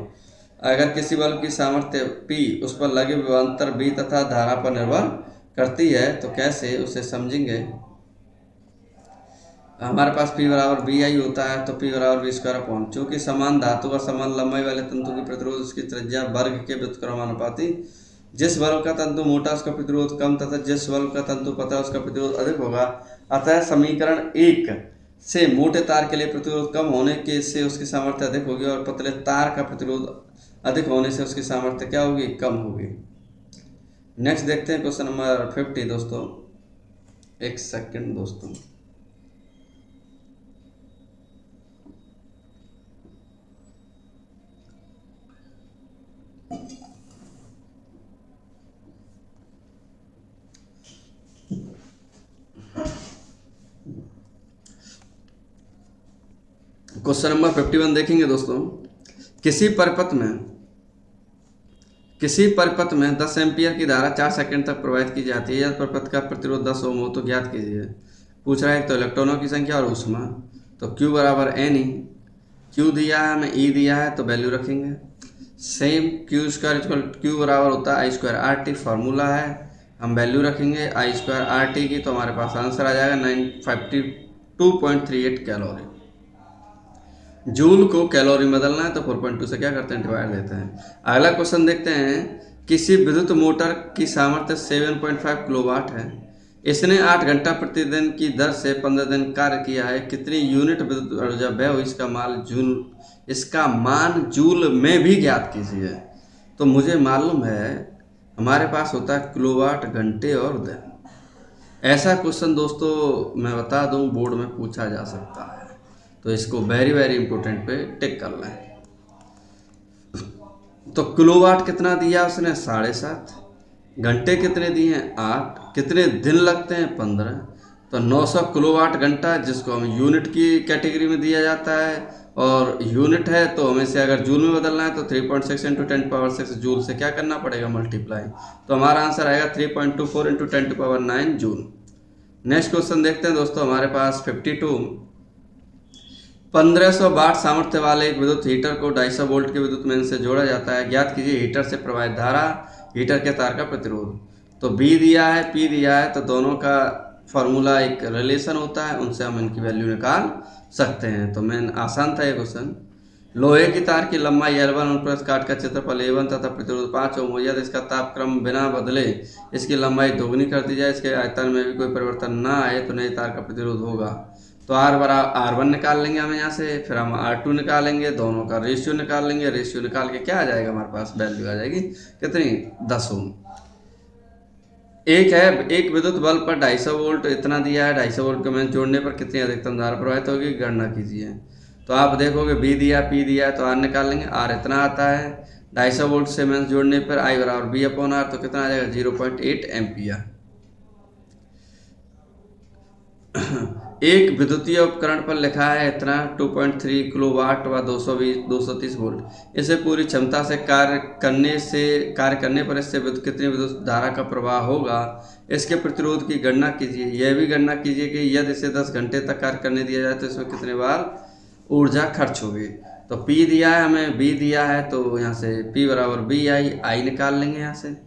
अगर किसी बल्ब की सामर्थ्य P उस पर लगे विभवांतर V तथा धारा पर निर्भर करती है तो कैसे, उसे समझेंगे। हमारे पास P बराबर BI होता है, तो P बराबर V²/। चूंकि समान धातु व समान लंबाई वाले तंतु की प्रतिरोध उसकी त्रिज्या वर्ग के व्युत्क्रमानुपाती, जिस बल्ब का तंतु मोटा उसका प्रतिरोध कम तथा जिस बल्ब का तंतु पतला उसका प्रतिरोध अधिक होगा। अतः समीकरण 1 से मोटे तार के लिए प्रतिरोध कम होने के से उसकी सामर्थ्य अधिक होगी और पतले तार का प्रतिरोध अधिक होने से उसकी सामर्थ्य क्या होगी, कम होगी। नेक्स्ट देखते हैं क्वेश्चन नंबर 50 दोस्तों। एक सेकंड दोस्तों। क्वेश्चन नंबर 51 देखेंगे दोस्तों। किसी परिपथ में 10 एम्पियर की धारा 4 सेकंड तक प्रवाहित की जाती है। यदि परिपथ का प्रतिरोध 10 ओम हो तो ज्ञात कीजिए। पूछ रहा है एक तो इलेक्ट्रॉनों की संख्या और ऊष्मा। तो Q बराबर Ne, Q दिया है हमें, E दिया है तो वैल्यू रखेंगे सेम। Q बराबर होता है I²RT, फार्मूला है, हम वैल्यू रखेंगे I²RT की, तो हमारे पास आंसर आ जाएगा 952.38 कैलोरी। जूल को कैलोरी में बदलना है तो 4.2 से क्या करते हैं, डिवाइड देते हैं। अगला क्वेश्चन देखते हैं। किसी विद्युत मोटर की सामर्थ्य 7.5 किलोवाट है। इसने 8 घंटा प्रतिदिन की दर से 15 दिन कार्य किया है। कितनी यूनिट विद्युत ऊर्जा व्यय हुई, इसका मान जूल में भी ज्ञात कीजिए। तो मुझे मालूम है हमारे पास होता है किलोवाट, घंटे और दिन। ऐसा क्वेश्चन दोस्तों मैं बता दूं बोर्ड में पूछा जा सकता है, तो इसको वेरी वेरी इंपॉर्टेंट पे टिक कर लें। तो किलोवाट कितना दिया उसने, 7.5। घंटे कितने दिए हैं, 8। कितने दिन लगते हैं, 15। तो 900 किलोवाट घंटा, जिसको हम यूनिट की कैटेगरी में दिया जाता है, और यूनिट है तो हमें से अगर जूल में बदलना है तो 3.6 × 10⁻6 जूल से क्या करना पड़ेगा, मल्टीप्लाई। तो हमारा आंसर आएगा 3.24 × 10⁻9 जूल। नेक्स्ट क्वेश्चन देखते हैं दोस्तों। हमारे पास 52। 1500 वाट सामर्थ्य वाले एक विद्युत हीटर को 250 वोल्ट के विद्युत मेन से जोड़ा जाता है। ज्ञात कीजिए हीटर से प्रवाहित धारा, हीटर के तार का प्रतिरोध। तो B दिया है, P दिया है, तो दोनों का फॉर्मूला एक रिलेशन होता है, उनसे हम इनकी वैल्यू निकाल सकते हैं। तो मेन आसान था ये क्वेश्चन। लोहे की तार की लंबाई L1 अनुप्रस्थ काट का क्षेत्रफल A1 तथा प्रतिरोध 5 ओम हो। यदि इसका तापक्रम बिना बदले इसकी लंबाई दोगुनी कर दी जाए, इसके आयतन में भी कोई परिवर्तन ना आए, तो नई तार का प्रतिरोध होगा। तो R1 निकाल लेंगे हम यहाँ से, फिर हम R2 निकालेंगे, दोनों का रेशियो निकाल लेंगे। रेशियो निकाल के क्या आ जाएगा, हमारे पास वैल्यू आ जाएगी कितनी, 10 ओम। एक विद्युत बल्ब पर 250 वोल्ट इतना दिया है। 250 वोल्ट के में जोड़ने पर कितनी अधिकतम धारा प्रवाहित होगी, गणना कीजिए। तो आप देखोगे B दिया, P दिया है, तो R निकाल लेंगे। R इतना आता है, 250 वोल्ट से मेंस जोड़ने पर I बराबर B/R, तो कितना आ जाएगा, 0.8 एम्पियर। एक विद्युतीय उपकरण पर लिखा है इतना 2.3 किलोवाट व 230 वोल्ट। इसे पूरी क्षमता से कार्य करने पर इससे कितनी विद्युत धारा का प्रवाह होगा, इसके प्रतिरोध की गणना कीजिए। यह भी गणना कीजिए कि यदि इसे 10 घंटे तक कार्य करने दिया जाए तो इसमें कितने बार ऊर्जा खर्च होगी। तो P दिया है हमें, B दिया है, तो यहाँ से P बराबर BI निकाल लेंगे। यहाँ से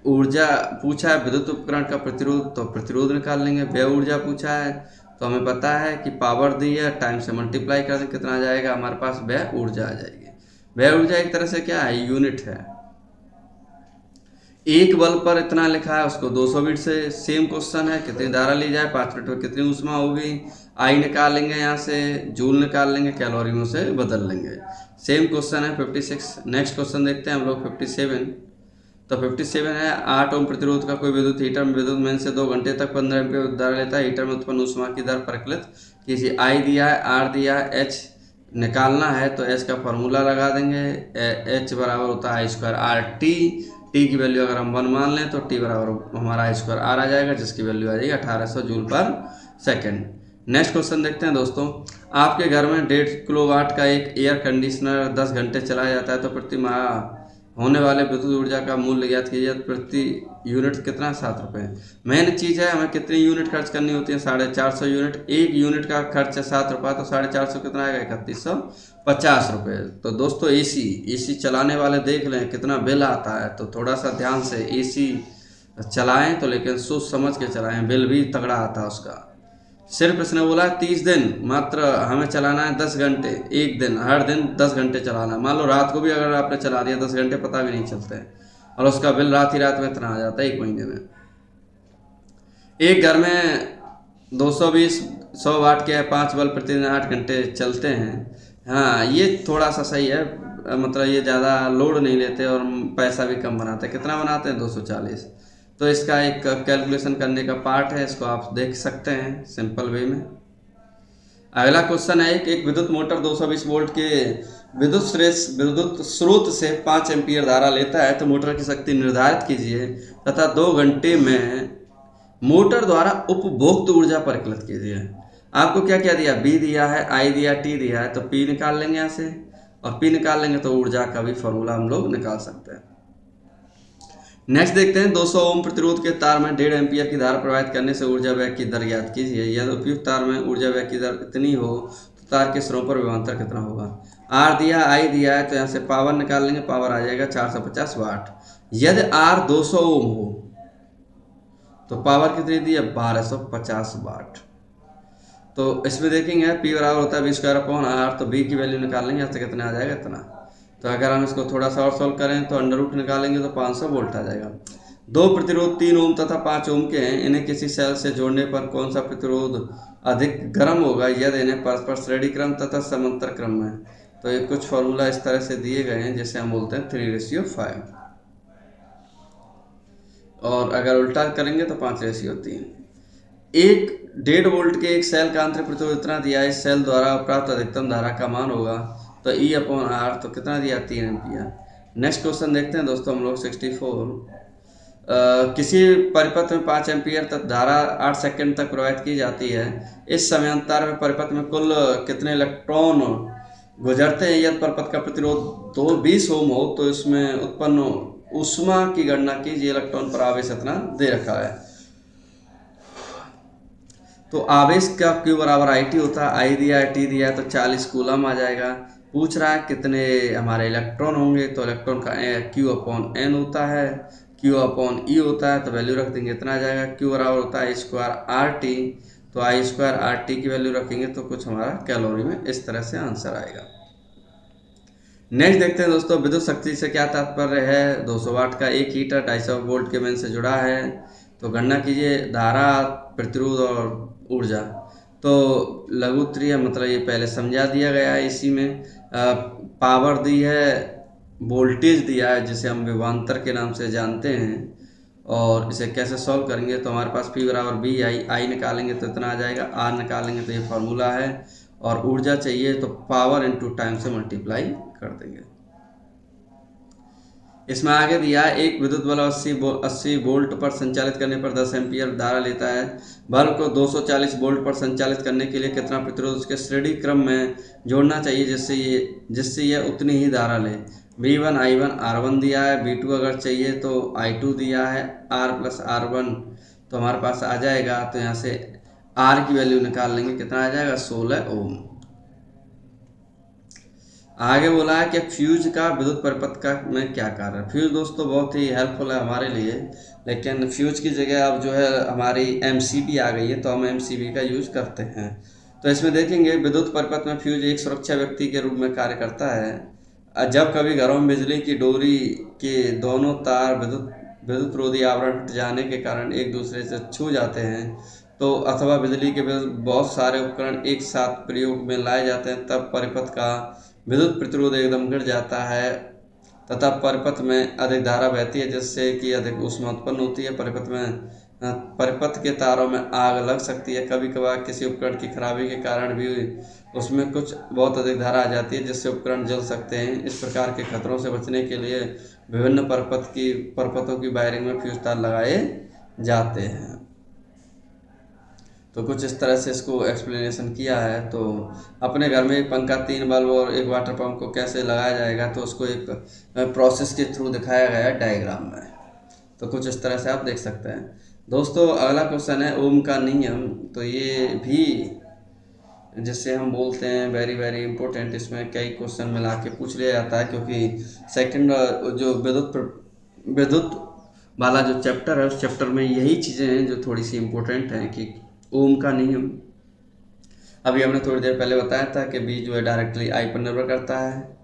ऊर्जा पूछा है विद्युत उपकरण का प्रतिरोध, तो प्रतिरोध निकाल लेंगे। व्यय ऊर्जा पूछा है, तो हमें पता है कि पावर दी है, टाइम से मल्टीप्लाई कर दें, कितना आ जाएगा, हमारे पास व्यय ऊर्जा आ जाएगी। व्यय ऊर्जा एक तरह से क्या है, यूनिट है। एक बल्ब पर इतना लिखा है, उसको 200 वाट से सेम क्वेश्चन है, कितनी धारा ली जाए, 5 मिनट में कितनी ऊष्मा होगी। I निकालेंगे, यहाँ से जूल निकाल लेंगे, कैलोरी से बदल लेंगे। सेम क्वेश्चन है 56। नेक्स्ट क्वेश्चन देखते हैं हम लोग 57। तो 57 है 8 ओम प्रतिरोध का कोई विद्युत हीटर में विद्युत मेन से 2 घंटे तक 15 एम्पीयर धारा लेता है। हीटर में उत्पन्न ऊष्मा की दर परिकलित किसी I दिया है, R दिया है, H निकालना है, तो H का फॉर्मूला लगा देंगे। H बराबर होता है I²RT। T की वैल्यू अगर हम 1 मान लें तो T बराबर हमारा I² R आ जाएगा, जिसकी वैल्यू आ जाएगी 1800 जूल पर सेकेंड। नेक्स्ट क्वेश्चन देखते हैं दोस्तों। आपके घर में 1.5 किलोवाट का एक एयर कंडीशनर 10 घंटे चलाया जाता है, तो प्रति माह होने वाले विद्युत ऊर्जा का मूल्य ज्ञात कीजिए। प्रति यूनिट कितना, 7 रुपये। मेन चीज़ है, हमें कितनी यूनिट खर्च करनी होती है, 450 यूनिट। एक यूनिट का खर्च है 7 रुपये, तो 450 कितना आएगा, 3150 रुपये। तो दोस्तों एसी चलाने वाले देख लें कितना बिल आता है, तो थोड़ा सा ध्यान से एसी चलाएं, तो लेकिन सोच समझ के चलाएं, बिल भी तगड़ा आता है उसका। सिर्फ इसने बोला 30 दिन मात्र हमें चलाना है, 10 घंटे एक दिन, हर दिन 10 घंटे चलाना है। मान लो रात को भी अगर आपने चला दिया 10 घंटे, पता भी नहीं चलते हैं, और उसका बिल रात ही रात में इतना आ जाता है 1 महीने में। एक घर में 220 100 वाट के 5 बल्ब प्रतिदिन 8 घंटे चलते हैं। हाँ, ये थोड़ा सा सही है, मतलब ये ज़्यादा लोड नहीं लेते और पैसा भी कम बनाते हैं। कितना बनाते हैं, 240। तो इसका एक कैलकुलेशन करने का पार्ट है, इसको आप देख सकते हैं सिंपल वे में। अगला क्वेश्चन है, एक विद्युत मोटर 220 वोल्ट के विद्युत स्रोत से 5 एम्पीयर धारा लेता है, तो मोटर की शक्ति निर्धारित कीजिए तथा 2 घंटे में मोटर द्वारा उपभोक्त ऊर्जा परिकलित कीजिए। आपको क्या क्या दिया, बी दिया है, आई दिया, टी दिया है, तो पी निकाल लेंगे यहाँ से, और पी निकाल लेंगे तो ऊर्जा का भी फॉर्मूला हम लोग निकाल सकते हैं। नेक्स्ट देखते हैं, 200 ओम प्रतिरोध के तार में 1.5 एम्पीयर की धारा प्रवाहित करने से ऊर्जा व्यय की दर ज्ञात कीजिए। यदि उपयुक्त तार में ऊर्जा व्यय की दर इतनी हो तो तार के सिरों पर विभवांतर कितना होगा। आर दिया, आई दिया है, तो यहाँ से पावर निकाल लेंगे, पावर आ जाएगा 450 वाट। यदि आर 200 ओम हो तो पावर कितनी दी है, 1250 वाट। तो इसमें देखेंगे पी बराबर होता है V²/R, तो बी की वैल्यू निकाल लेंगे, यहाँ से कितना आ जाएगा, इतना। तो अगर हम इसको थोड़ा सा और सॉल्व करें तो अंडर रूट निकालेंगे तो 500 वोल्ट आ जाएगा। 2 प्रतिरोध 3 ओम तथा 5 ओम के हैं, इन्हें किसी सेल से जोड़ने पर कौन सा प्रतिरोध अधिक गर्म होगा यदि इन्हें परस्पर श्रेणी क्रम तथा समांतर क्रम में। तो ये कुछ फॉर्मूला इस तरह से दिए गए हैं, जैसे हम बोलते हैं 3:5, और अगर उल्टा करेंगे तो 5:3। 1.5 वोल्ट के एक सेल का आंतरिक प्रतिरोध इतना दिया है, इस सेल द्वारा प्राप्त अधिकतम धारा का मान होगा, तो E/R, तो कितना दिया, 3 एम्पीयर। नेक्स्ट क्वेश्चन देखते हैं दोस्तों हम लोग 64। किसी परिपथ में 5 एम्पीयर तक धारा 8 सेकंड तक प्रवाहित की जाती है। इस समयांतर में परिपथ में कुल कितने इलेक्ट्रॉन गुजरते हैं। यदि परिपथ का प्रतिरोध 20 ओम हो तो इसमें उत्पन्न ऊष्मा की गणना कीजिए। इलेक्ट्रॉन पर आवेश इतना दे रखा है, तो आवेश का Q बराबर IT होता है। आई दिया है, टी दिया है, तो 40 कूलम आ जाएगा। पूछ रहा है कितने हमारे इलेक्ट्रॉन होंगे, तो इलेक्ट्रॉन का Q/N होता है, Q/E होता है, तो वैल्यू रख देंगे, इतना आ जाएगा। Q बराबर होता है I²RT, तो I²RT की वैल्यू रखेंगे तो कुछ हमारा कैलोरी में इस तरह से आंसर आएगा। नेक्स्ट देखते हैं दोस्तों, विद्युत शक्ति से क्या तात्पर्य है। 200 वाट का एक हीटर 250 वोल्ट के मेन से जुड़ा है, तो गणना कीजिए धारा, प्रतिरोध और ऊर्जा। तो लघुत्तरीय मतलब ये पहले समझा दिया गया है। इसी में पावर दी है, वोल्टेज दिया है जिसे हम विभवांतर के नाम से जानते हैं, और इसे कैसे सॉल्व करेंगे, तो हमारे पास P बराबर BI, आई निकालेंगे तो इतना आ जाएगा, R निकालेंगे तो ये फॉर्मूला है, और ऊर्जा चाहिए तो पावर इनटू टाइम से मल्टीप्लाई कर देंगे। इसमें आगे दिया है, एक विद्युत बल्ब 80 वोल्ट पर संचालित करने पर 10 एम्पीयर धारा लेता है। बल्ब को 240 वोल्ट पर संचालित करने के लिए कितना प्रतिरोध उसके श्रेणी क्रम में जोड़ना चाहिए जिससे यह उतनी ही धारा ले। V1 I1 R1 दिया है, V2 अगर चाहिए तो I2 दिया है, R+R1 तो हमारे पास आ जाएगा। तो यहाँ से R की वैल्यू निकाल लेंगे, कितना आ जाएगा, 16 ओम। आगे बोला है कि फ्यूज का विद्युत परिपथ का में क्या कार्य है। फ्यूज दोस्तों बहुत ही हेल्पफुल है हमारे लिए, लेकिन फ्यूज की जगह अब जो है हमारी MCB आ गई है, तो हम MCB का यूज करते हैं। तो इसमें देखेंगे विद्युत परिपथ में फ्यूज एक सुरक्षा व्यक्ति के रूप में कार्य करता है। जब कभी घरों में बिजली की डोरी के दोनों तार विद्युत रोधी आवरण हट जाने के कारण एक दूसरे से छू जाते हैं, तो अथवा बिजली के बहुत सारे उपकरण एक साथ प्रयोग में लाए जाते हैं, तब परिपथ का विद्युत प्रतिरोध एकदम गिर जाता है तथा परिपथ में अधिक धारा बहती है, जिससे कि अधिक ऊष्मा उत्पन्न होती है। परिपथ के तारों में आग लग सकती है। कभी कभार किसी उपकरण की खराबी के कारण भी उसमें कुछ बहुत अधिक धारा आ जाती है, जिससे उपकरण जल सकते हैं। इस प्रकार के खतरों से बचने के लिए विभिन्न परिपथों की वायरिंग में फ्यूज तार लगाए जाते हैं। तो कुछ इस तरह से इसको एक्सप्लेनेशन किया है। तो अपने घर में एक पंखा, 3 बल्ब और एक वाटर पंप को कैसे लगाया जाएगा, तो उसको एक प्रोसेस के थ्रू दिखाया गया है डायग्राम में। तो कुछ इस तरह से आप देख सकते हैं। दोस्तों अगला क्वेश्चन है ओम का नियम। तो ये भी जिससे हम बोलते हैं वेरी वेरी इंपॉर्टेंट, इसमें कई क्वेश्चन मिला के पूछ लिया जाता है, क्योंकि सेकंड जो विद्युत वाला जो चैप्टर है उस चैप्टर में यही चीज़ें हैं जो थोड़ी सी इम्पोर्टेंट हैं। कि ओम का नियम अभी हमने थोड़ी देर पहले बताया था कि बी जो है डायरेक्टली आई पर निर्भर करता है,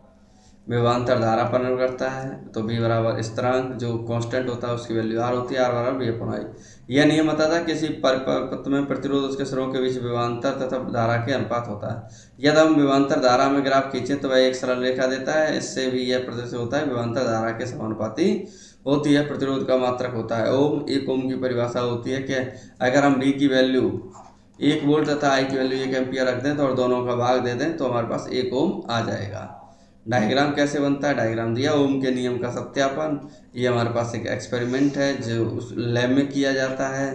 विभवांतर धारा पर निर्भर करता है। तो बी बराबर स्थिरांक जो कांस्टेंट होता है उसकी वैल्यू आर होती है, आर बराबर बी अपॉन आई। यह नियम बताता है किसी परिपथ में प्रतिरोध उसके सिरों के बीच विभवांतर तथा धारा के अनुपात होता है। यदि हम विभवांतर धारा में ग्राफ खींचे तो वह एक सरल रेखा देता है। इससे भी यह प्रदर्शित होता है विभवांतर धारा के समानुपाती होती है, प्रतिरोध का मात्रक होता है ओम। एक ओम की परिभाषा होती है कि अगर हम बी की वैल्यू 1 वोल्ट तथा आई की वैल्यू 1 एम्पियर रख दें तो और दोनों का भाग दे दें तो हमारे पास 1 ओम आ जाएगा। डायग्राम कैसे बनता है, डायग्राम दिया ओम के नियम का सत्यापन। ये हमारे पास एक एक्सपेरिमेंट है जो उस लैब में किया जाता है।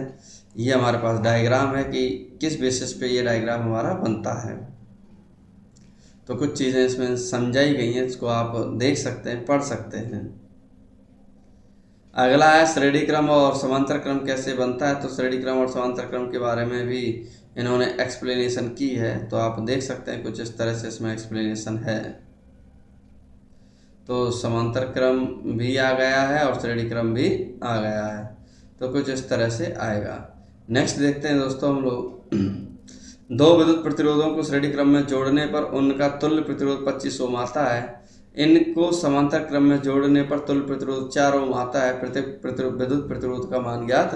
ये हमारे पास डायग्राम है कि किस बेसिस पे ये डायग्राम हमारा बनता है। तो कुछ चीज़ें इसमें समझाई गई हैं, इसको आप देख सकते हैं, पढ़ सकते हैं। अगला है श्रेणी क्रम और समांतर क्रम कैसे बनता है। तो श्रेणी क्रम और समांतर क्रम के बारे में भी इन्होंने एक्सप्लेनेशन की है, तो आप देख सकते हैं कुछ इस तरह से इसमें एक्सप्लेनेशन है। तो समांतर क्रम भी आ गया है और श्रेणी क्रम भी आ गया है, तो कुछ इस तरह से आएगा। नेक्स्ट देखते हैं दोस्तों हम लोग दो विद्युत प्रतिरोधों को श्रेणी क्रम में जोड़ने पर उनका तुल्य प्रतिरोध 25 ओम आता है। इनको समांतर क्रम में जोड़ने पर तुल्य प्रतिरोध 4 ओम आता है। प्रत्येक विद्युत प्रतिरोध का मान ज्ञात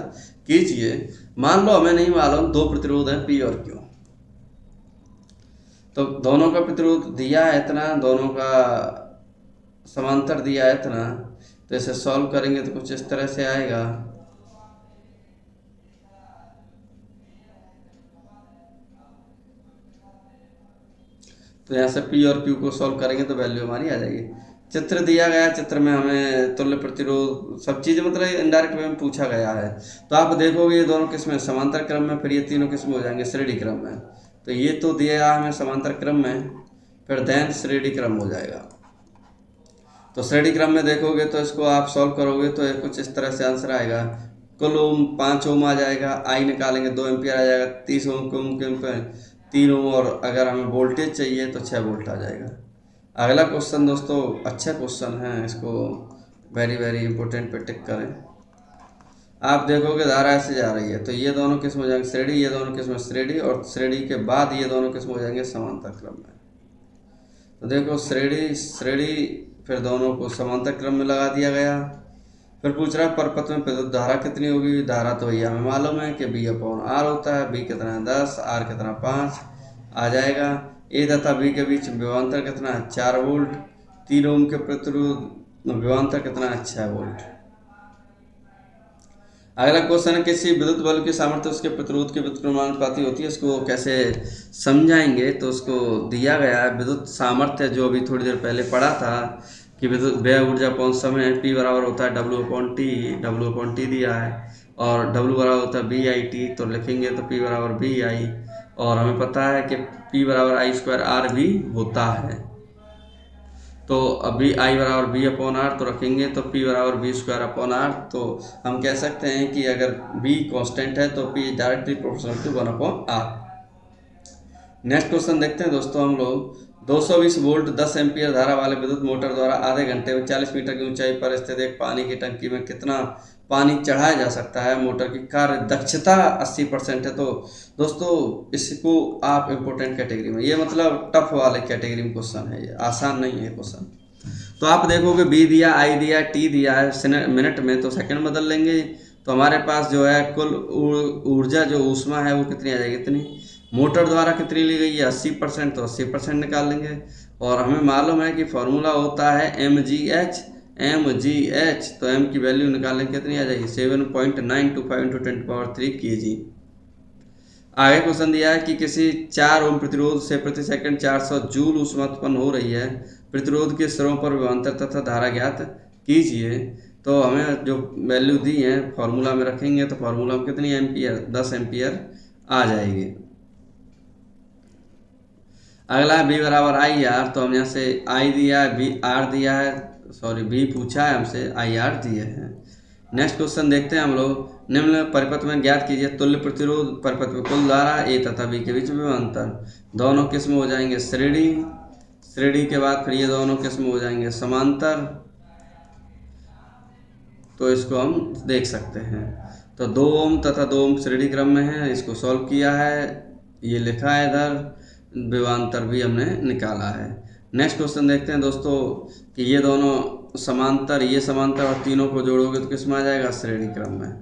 कीजिए। मान लो हमें नहीं मालूम दो प्रतिरोध है पी और क्यू, तो दोनों का प्रतिरोध दिया है इतना, दोनों का समांतर दिया है इतना। तो इसे सॉल्व करेंगे तो कुछ इस तरह से आएगा। तो यहाँ से P और Q को सॉल्व करेंगे तो वैल्यू हमारी आ जाएगी। चित्र दिया गया, चित्र में हमें तुल्य प्रतिरोध सब चीज़ें मतलब इनडायरेक्ट वे में पूछा गया है। तो आप देखोगे ये दोनों किस्में समांतर क्रम में, फिर ये तीनों किस्में हो जाएंगे श्रेणी क्रम में। तो ये तो दिया हमें समांतर क्रम में, फिर देन श्रेणी क्रम हो जाएगा। तो श्रेणी क्रम में देखोगे तो इसको आप सॉल्व करोगे तो कुछ इस तरह से आंसर आएगा। कुल ओम 5 ओम आ जाएगा, आई निकालेंगे 2 एम्पियर आ जाएगा, 30 ओम के 3 ओम, और अगर हमें वोल्टेज चाहिए तो 6 वोल्ट आ जाएगा। अगला क्वेश्चन दोस्तों अच्छा क्वेश्चन है, इसको वेरी वेरी इंपॉर्टेंट पे टिक करें। आप देखोगे धारा ऐसे जा रही है, तो ये दोनों किस्म हो जाएंगे श्रेणी, ये दोनों किस्म श्रेणी, और श्रेणी के बाद ये दोनों किस्म हो जाएंगे समांतर क्रम में। तो देखो श्रेणी फिर दोनों को समांतर क्रम में लगा दिया गया। फिर पूछ रहा है परिपथ में विद्युत धारा कितनी होगी। धारा तो भैया हमें मालूम है कि बी अपॉन आर होता है। बी कितना है 10, आर कितना 5 आ जाएगा। ए तथा बी के बीच विभवांतर कितना है 4 वोल्ट। 3 ओम के प्रतिरोध विभवांतर कितना है 6 वोल्ट। अगला क्वेश्चन है किसी विद्युत बल्ब की सामर्थ्य उसके प्रतिरोध के व्युत्क्रमानुपाती होती है, उसको कैसे समझाएंगे। तो उसको दिया गया है विद्युत सामर्थ्य, जो अभी थोड़ी देर पहले पढ़ा था कि विद्युत व्यय ऊर्जा अपॉन समय P बराबर होता है W/T दिया है, और W बराबर होता है BI/T। तो लिखेंगे तो P बराबर BI, और हमें पता है कि P बराबर I²R भी होता है। तो अभी I बराबर B/R तो रखेंगे तो P बराबर B²/R। तो हम कह सकते हैं कि अगर B कांस्टेंट है तो P directly proportional to 1/R। Next question देखते हैं दोस्तों हम लोग। 220 वोल्ट 10 एम्पियर धारा वाले विद्युत मोटर द्वारा आधे घंटे में 40 मीटर की ऊंचाई पर स्थित एक पानी की टंकी में कितना पानी चढ़ाया जा सकता है। मोटर की कार्य दक्षता 80% है। तो दोस्तों इसको आप इम्पोर्टेंट कैटेगरी में, ये मतलब टफ वाले कैटेगरी में क्वेश्चन है, ये आसान नहीं है क्वेश्चन। तो आप देखोगे बी दिया, आई दिया, टी दिया है मिनट में, तो सेकंड बदल लेंगे। तो हमारे पास जो है कुल ऊर्जा जो ऊष्मा है वो कितनी आ जाएगी, इतनी। मोटर द्वारा कितनी ली गई है 80%, तो 80% निकाल लेंगे। और हमें मालूम है कि फॉर्मूला होता है mgh। तो m की वैल्यू निकालेंगे कितनी आ जाएगी 7.925 × 10³ kg। आगे क्वेश्चन दिया है कि किसी 4 ओम प्रतिरोध से प्रति सेकंड 400 जूल ऊष्मा उत्पन्न हो रही है। प्रतिरोध के सिरों पर विभवांतर तथा धारा ज्ञात कीजिए। तो हमें जो वैल्यू दी है फॉर्मूला में रखेंगे, तो फॉर्मूला में कितनी एम्पियर 10 एम्पियर आ जाएगी। अगला है बी बराबर आई आर, तो हम यहाँ से आई दिया है, बी आर दिया है, सॉरी बी पूछा है हमसे, आई आर दिए हैं। नेक्स्ट क्वेश्चन देखते हैं हम लोग। निम्न परिपथ में ज्ञात कीजिए तुल्य प्रतिरोध परिपथ में कुल धारा ए तथा बी के बीच विभवांतर। दोनों किस्म हो जाएंगे श्रेणी, श्रेणी के बाद फिर ये दोनों किस्म हो जाएंगे समांतर। तो इसको हम देख सकते हैं। तो 2 ओम तथा 2 ओम श्रेणी क्रम में है, इसको सॉल्व किया है, ये लिखा है इधर, विभवांतर भी हमने निकाला है। नेक्स्ट क्वेश्चन देखते हैं दोस्तों कि ये दोनों समांतर, ये समांतर और तीनों को जोड़ोगे तो किस में आ जाएगा, श्रेणी क्रम में।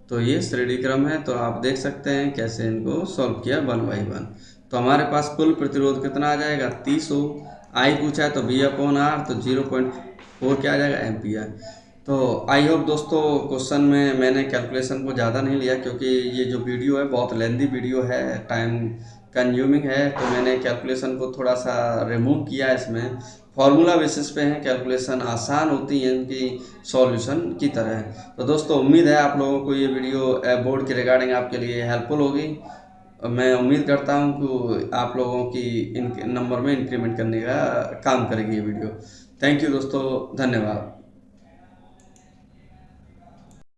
तो ये श्रेणी क्रम है, तो आप देख सकते हैं कैसे इनको सॉल्व किया 1/1। तो हमारे पास कुल प्रतिरोध कितना आ जाएगा, 30 ओम। आई पूछा है तो V/R, तो 0.4 क्या आ जाएगा, एम्पियर। तो आई होप दोस्तों क्वेश्चन में मैंने कैलकुलेशन को ज़्यादा नहीं लिया, क्योंकि ये जो वीडियो है बहुत लेंदी वीडियो है, टाइम कंज्यूमिंग है, तो मैंने कैलकुलेशन को थोड़ा सा रिमूव किया। इसमें फॉर्मूला बेसिस पे हैं, कैलकुलेशन आसान होती है इनकी सॉल्यूशन की तरह। तो दोस्तों उम्मीद है आप लोगों को ये वीडियो बोर्ड के रिगार्डिंग आपके लिए हेल्पफुल होगी। मैं उम्मीद करता हूँ कि आप लोगों की नंबर में इंक्रीमेंट करने का काम करेगी ये वीडियो। थैंक यू दोस्तों, धन्यवाद।